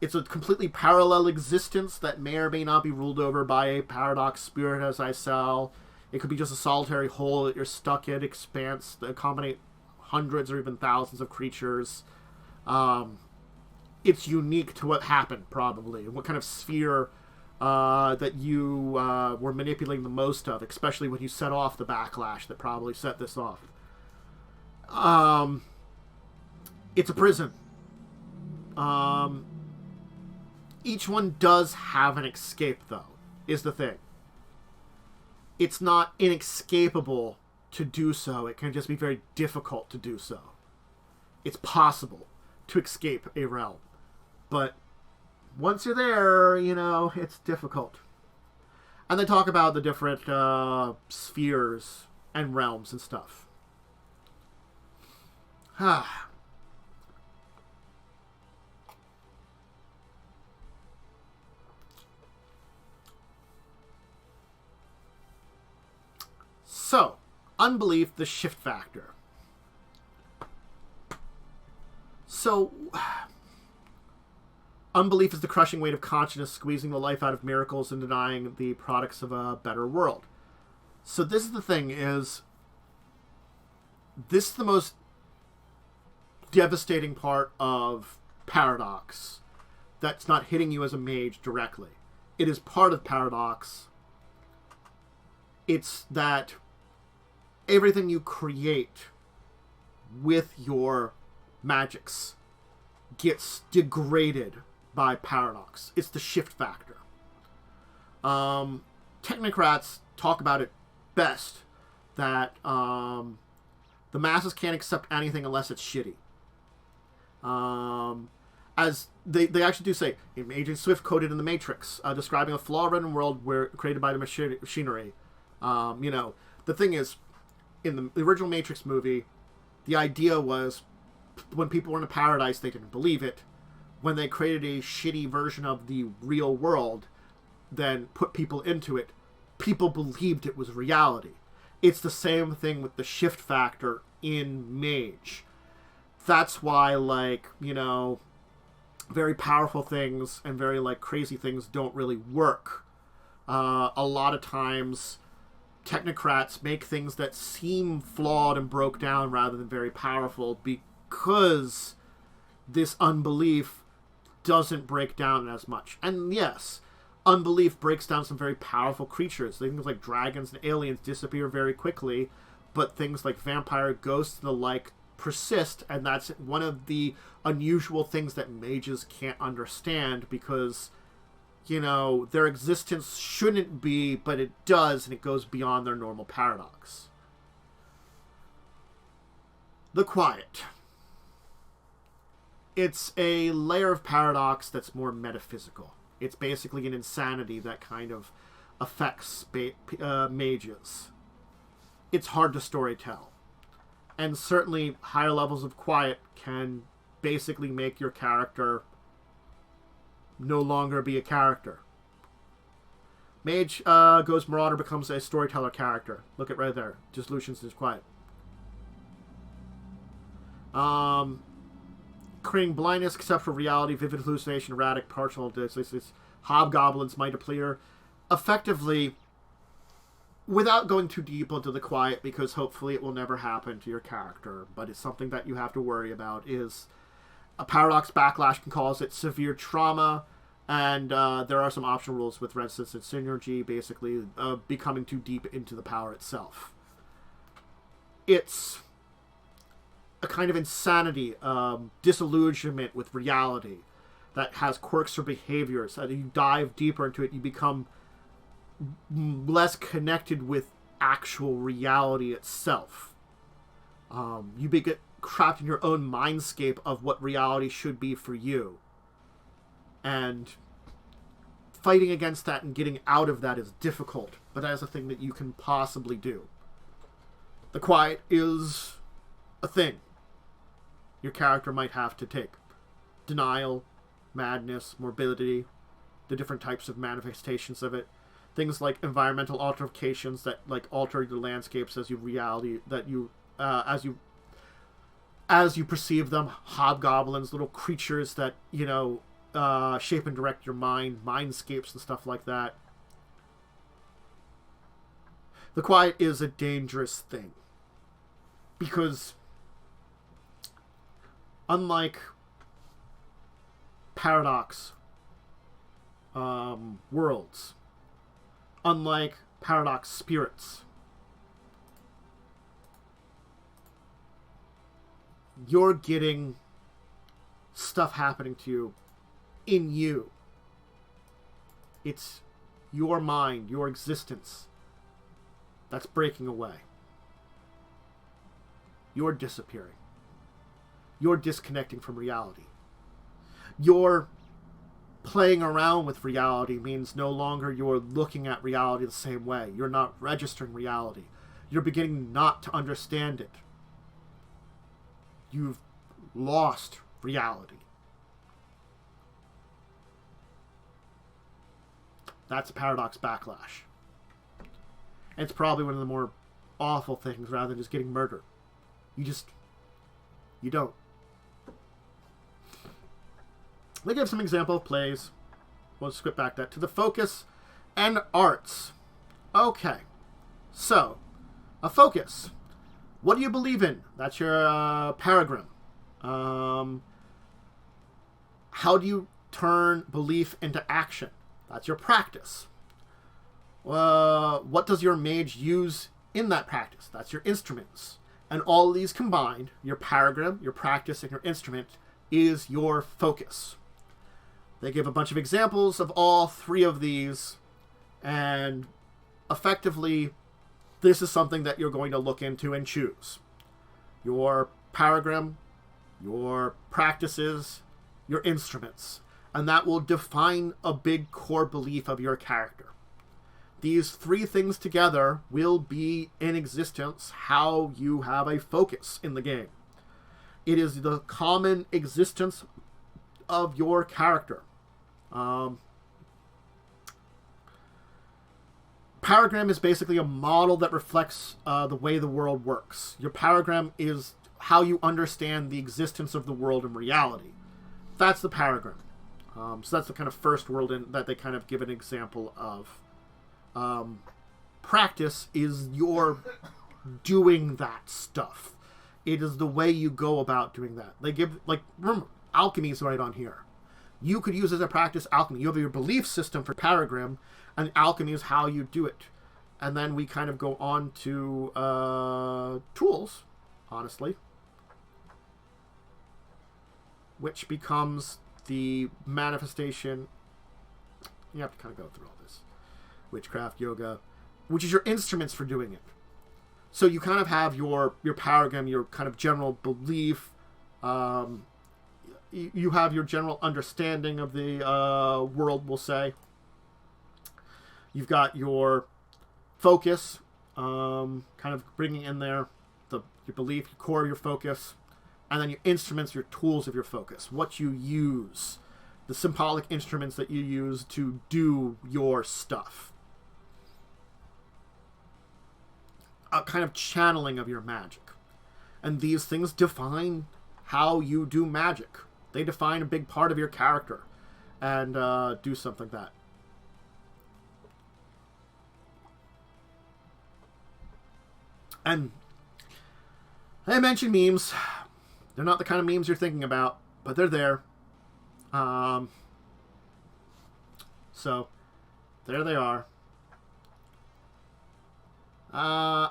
It's a completely parallel existence that may or may not be ruled over by a paradox spirit, as I sell. It could be just a solitary hole that you're stuck in, expanse that accommodate hundreds or even thousands of creatures. it's unique to what happened, probably, and what kind of sphere that you were manipulating the most of, especially when you set off the backlash that probably set this off. It's a prison. Each one does have an escape, though, is the thing. It's not inescapable to do so. It can just be very difficult to do so. It's possible to escape a realm. But once you're there, it's difficult. And they talk about the different spheres and realms and stuff. So, Unbelief, the shift factor. So, Unbelief is the crushing weight of consciousness, squeezing the life out of miracles and denying the products of a better world. So this is the thing, this is the most devastating part of Paradox that's not hitting you as a mage directly. It is part of Paradox. It's that everything you create with your magics gets degraded by Paradox. It's the shift factor. Technocrats talk about it best, that the masses can't accept anything unless it's shitty. As they actually do say, Agent Swift quoted in The Matrix, describing a flaw-ridden world created by the machinery. The thing is, in the original Matrix movie, the idea was when people were in a paradise, they didn't believe it. When they created a shitty version of the real world, then put people into it, people believed it was reality. It's the same thing with the shift factor in Mage. That's why, very powerful things and very, crazy things don't really work. A lot of times, technocrats make things that seem flawed and broke down rather than very powerful because this unbelief doesn't break down as much. And yes, Unbelief breaks down some very powerful creatures. Things like dragons and aliens disappear very quickly, but things like vampire, ghosts, and the like persist, and that's one of the unusual things that mages can't understand because, their existence shouldn't be, but it does, and it goes beyond their normal paradox. The Quiet. It's a layer of paradox that's more metaphysical. It's basically an insanity that kind of affects mages. It's hard to storytell. And certainly higher levels of quiet can basically make your character no longer be a character. Mage goes Marauder, becomes a storyteller character. Look at right there. Just Lucian's is quiet. Creating blindness, conceptual reality, vivid hallucination, erratic, partial, hobgoblins, might deplete. Effectively, without going too deep into the quiet, because hopefully it will never happen to your character, but it's something that you have to worry about, is a Paradox Backlash can cause it severe trauma, and there are some optional rules with resistance and synergy, basically becoming too deep into the power itself. It's a kind of insanity, disillusionment with reality that has quirks or behaviors. As you dive deeper into it, you become less connected with actual reality itself. You get trapped in your own mindscape of what reality should be for you. And fighting against that and getting out of that is difficult, but that is a thing that you can possibly do. The Quiet is a thing your character might have to take. Denial, madness, morbidity, the different types of manifestations of it. Things like environmental altercations that alter the landscapes as you perceive them. Hobgoblins, little creatures that shape and direct your mindscapes and stuff like that. The Quiet is a dangerous thing because unlike paradox worlds, unlike paradox spirits. You're getting stuff happening to you in you. It's your mind, your existence that's breaking away. You're disappearing. You're disconnecting from reality. You're playing around with reality means no longer you're looking at reality the same way. You're not registering reality. You're beginning not to understand it. You've lost reality. That's a paradox backlash. It's probably one of the more awful things rather than just getting murdered. You don't. Let me give some example of plays. We'll script back that to the focus and arts. Okay. So, a focus. What do you believe in? That's your paragram. How do you turn belief into action? That's your practice. What does your mage use in that practice? That's your instruments. And all of these combined, your paragram, your practice, and your instrument, is your focus. They give a bunch of examples of all three of these, and effectively, this is something that you're going to look into and choose. Your paragram, your practices, your instruments. And that will define a big core belief of your character. These three things together will be in existence how you have a focus in the game. It is the common existence of your character. Paragram is basically a model that reflects the way the world works. Your paragram is how you understand the existence of the world in reality. That's the paragram. So that's the kind of first world that they kind of give an example of. Practice is your doing that stuff. It is the way you go about doing that. They give, remember, alchemy is right on here. You could use as a practice alchemy. You have your belief system for paragram, and alchemy is how you do it. And then we kind of go on to tools, honestly, which becomes the manifestation. You have to kind of go through all this. Witchcraft, yoga, which is your instruments for doing it. So you kind of have your paragram, your kind of general belief. You have your general understanding of the world, we'll say. You've got your focus, kind of bringing in there your belief, your core of your focus, and then your instruments, your tools of your focus, what you use, the symbolic instruments that you use to do your stuff. A kind of channeling of your magic. And these things define how you do magic. They define a big part of your character and do something like that. And I mentioned memes. They're not the kind of memes you're thinking about, but they're there. So, there they are.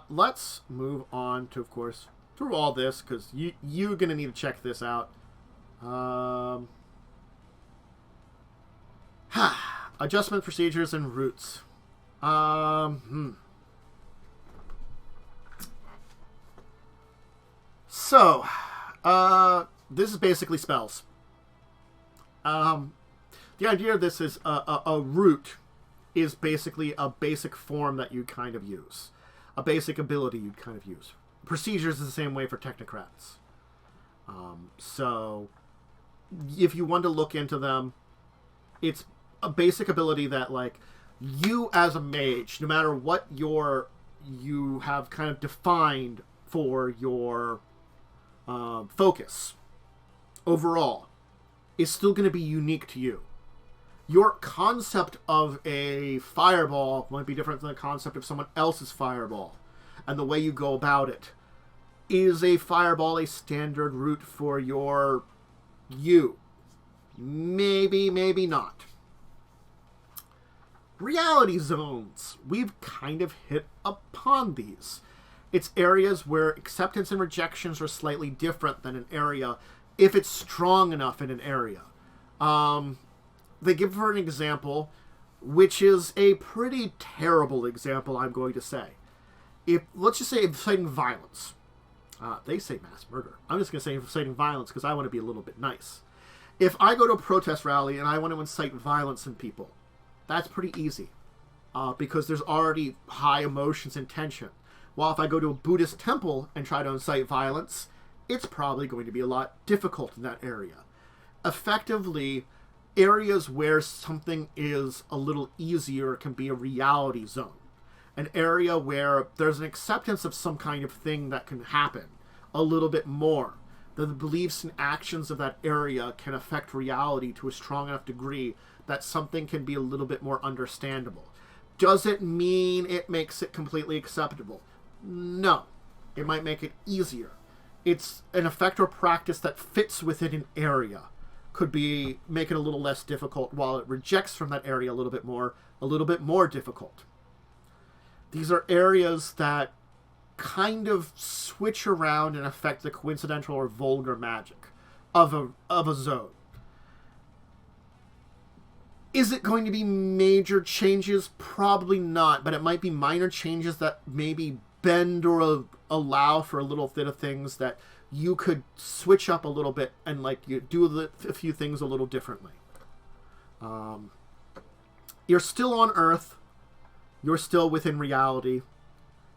Let's move on to, of course, through all this, because you're going to need to check this out. Adjustment procedures and routes. So, this is basically spells. The idea of this is a root is basically a basic form that you kind of use. A basic ability you'd kind of use. Procedures is the same way for technocrats. So, if you want to look into them, it's a basic ability that, like, you as a mage, no matter what you have kind of defined for your focus overall, is still going to be unique to you. Your concept of a fireball might be different than the concept of someone else's fireball. And the way you go about it. Is a fireball a standard route for you? Maybe, maybe not. Reality zones. We've kind of hit upon these. It's areas where acceptance and rejections are slightly different than an area if it's strong enough in an area. They give her an example, which is a pretty terrible example, I'm going to say. Let's just say inciting violence. They say mass murder. I'm just going to say inciting violence because I want to be a little bit nice. If I go to a protest rally and I want to incite violence in people, that's pretty easy because there's already high emotions and tension. While if I go to a Buddhist temple and try to incite violence, it's probably going to be a lot difficult in that area. Effectively, areas where something is a little easier can be a reality zone. An area where there's an acceptance of some kind of thing that can happen a little bit more. The beliefs and actions of that area can affect reality to a strong enough degree that something can be a little bit more understandable. Does it mean it makes it completely acceptable? No. It might make it easier. It's an effect or practice that fits within an area. Could be make it a little less difficult, while it rejects from that area a little bit more difficult. These are areas that kind of switch around and affect the coincidental or vulgar magic of a zone. Is it going to be major changes? Probably not, but it might be minor changes that maybe bend or allow for a little bit of things that you could switch up a little bit and you do a few things a little differently. You're still on Earth. You're still within reality.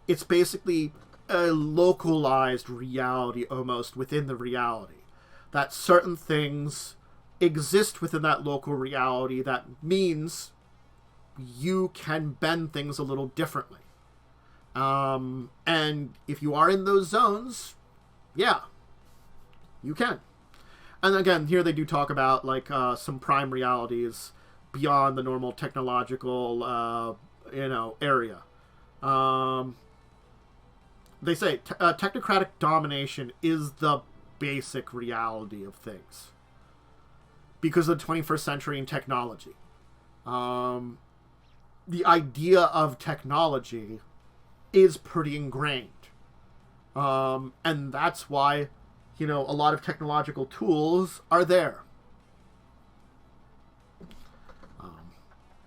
It's basically a localized reality almost within the reality. That certain things exist within that local reality. That means you can bend things a little differently. And if you are in those zones, yeah, you can. And again, here they do talk about some prime realities beyond the normal technological area. They say technocratic domination is the basic reality of things because of the 21st century and technology. The idea of technology is pretty ingrained. And that's why, a lot of technological tools are there.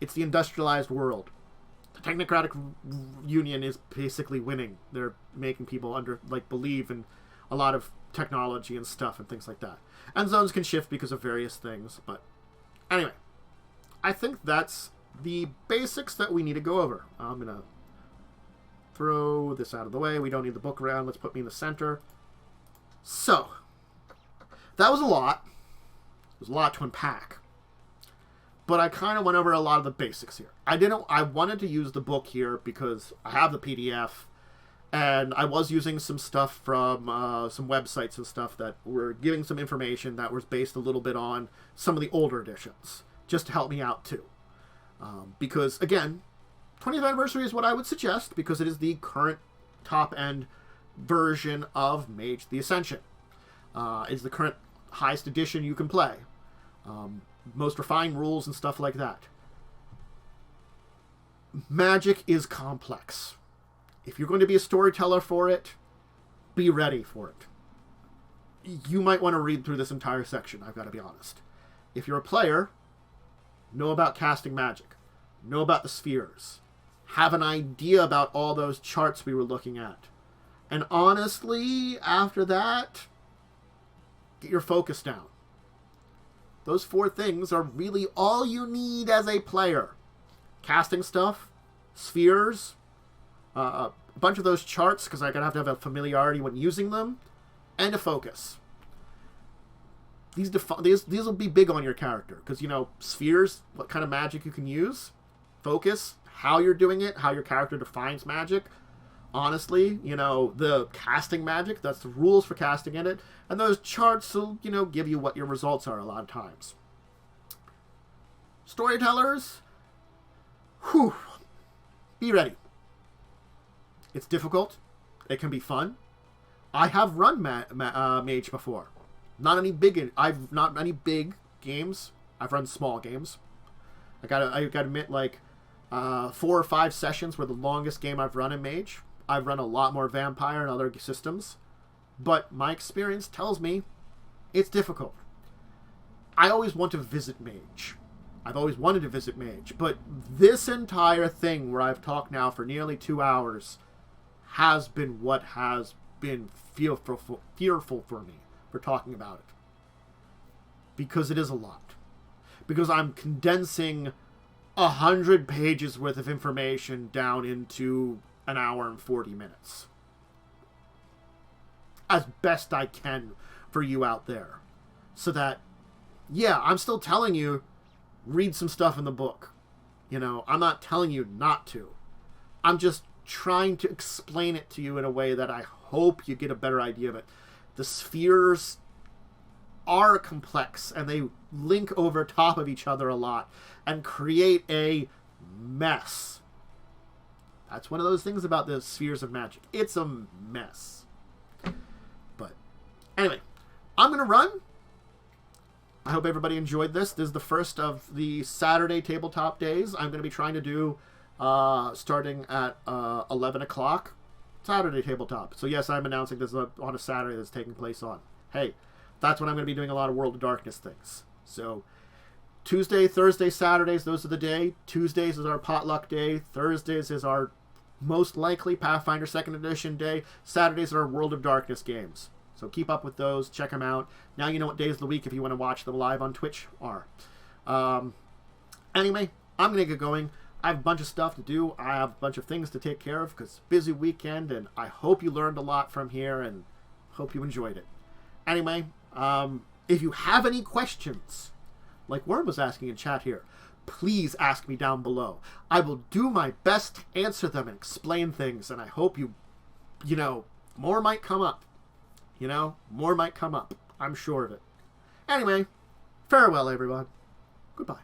It's the industrialized world. The technocratic union is basically winning. They're making people believe in a lot of technology and stuff and things like that. And zones can shift because of various things. But anyway, I think that's the basics that we need to go over. I'm going to throw this out of the way. We don't need the book around. Let's put me in the center. So, that was a lot. It was a lot to unpack. But I kind of went over a lot of the basics here. I wanted to use the book here because I have the PDF, and I was using some stuff from some websites and stuff that were giving some information that was based a little bit on some of the older editions, just to help me out too. Because, again, 20th anniversary is what I would suggest because it is the current top-end version of Mage The Ascension. It's the current highest edition you can play. Most refined rules and stuff like that. Magic is complex. If you're going to be a storyteller for it, be ready for it. You might want to read through this entire section, I've got to be honest. If you're a player, know about casting magic. Know about the spheres. Have an idea about all those charts we were looking at. And honestly, after that, get your focus down. Those 4 things are really all you need as a player. Casting stuff, spheres, a bunch of those charts, because I'm going to have a familiarity when using them, and a focus. These will be big on your character, because, spheres, what kind of magic you can use, focus, how you're doing it, how your character defines magic. Honestly, the casting magic, that's the rules for casting in it. And those charts will, give you what your results are a lot of times. Storytellers, be ready. It's difficult. It can be fun. I have run Mage before. Not any big games. I've run small games. I gotta admit, like 4 or 5 sessions were the longest game I've run in Mage. I've run a lot more Vampire and other systems, but my experience tells me it's difficult. I always want to visit Mage. I've always wanted to visit Mage, but this entire thing where I've talked now for nearly 2 hours has been what has been fearful for me for talking about it. Because it is a lot. Because I'm condensing 100 pages worth of information down into an hour and 40 minutes. As best I can for you out there. So that, yeah, I'm still telling you, read some stuff in the book. You know, I'm not telling you not to. I'm just trying to explain it to you in a way that I hope you get a better idea of it. The spheres are complex, and they link over top of each other a lot and create a mess. That's one of those things about the spheres of Magick. It's a mess. But anyway, I'm going to run. I hope everybody enjoyed this. This is the first of the Saturday tabletop days. I'm going to be trying to do starting at 11 o'clock Saturday tabletop. So yes, I'm announcing this on a Saturday that's taking place on. Hey, that's when I'm going to be doing a lot of World of Darkness things. So Tuesday, Thursday, Saturdays, those are the day. Tuesdays is our potluck day. Thursdays is our most likely Pathfinder 2nd Edition day. Saturdays are our World of Darkness games. So keep up with those. Check them out. Now you know what days of the week, if you want to watch them live on Twitch, are. Anyway, I'm going to get going. I have a bunch of stuff to do. I have a bunch of things to take care of because busy weekend, and I hope you learned a lot from here and hope you enjoyed it. Anyway, if you have any questions, like Worm was asking in chat here, please ask me down below. I will do my best to answer them and explain things, and I hope you know, more might come up. You know, more might come up. I'm sure of it. Anyway, farewell, everyone. Goodbye.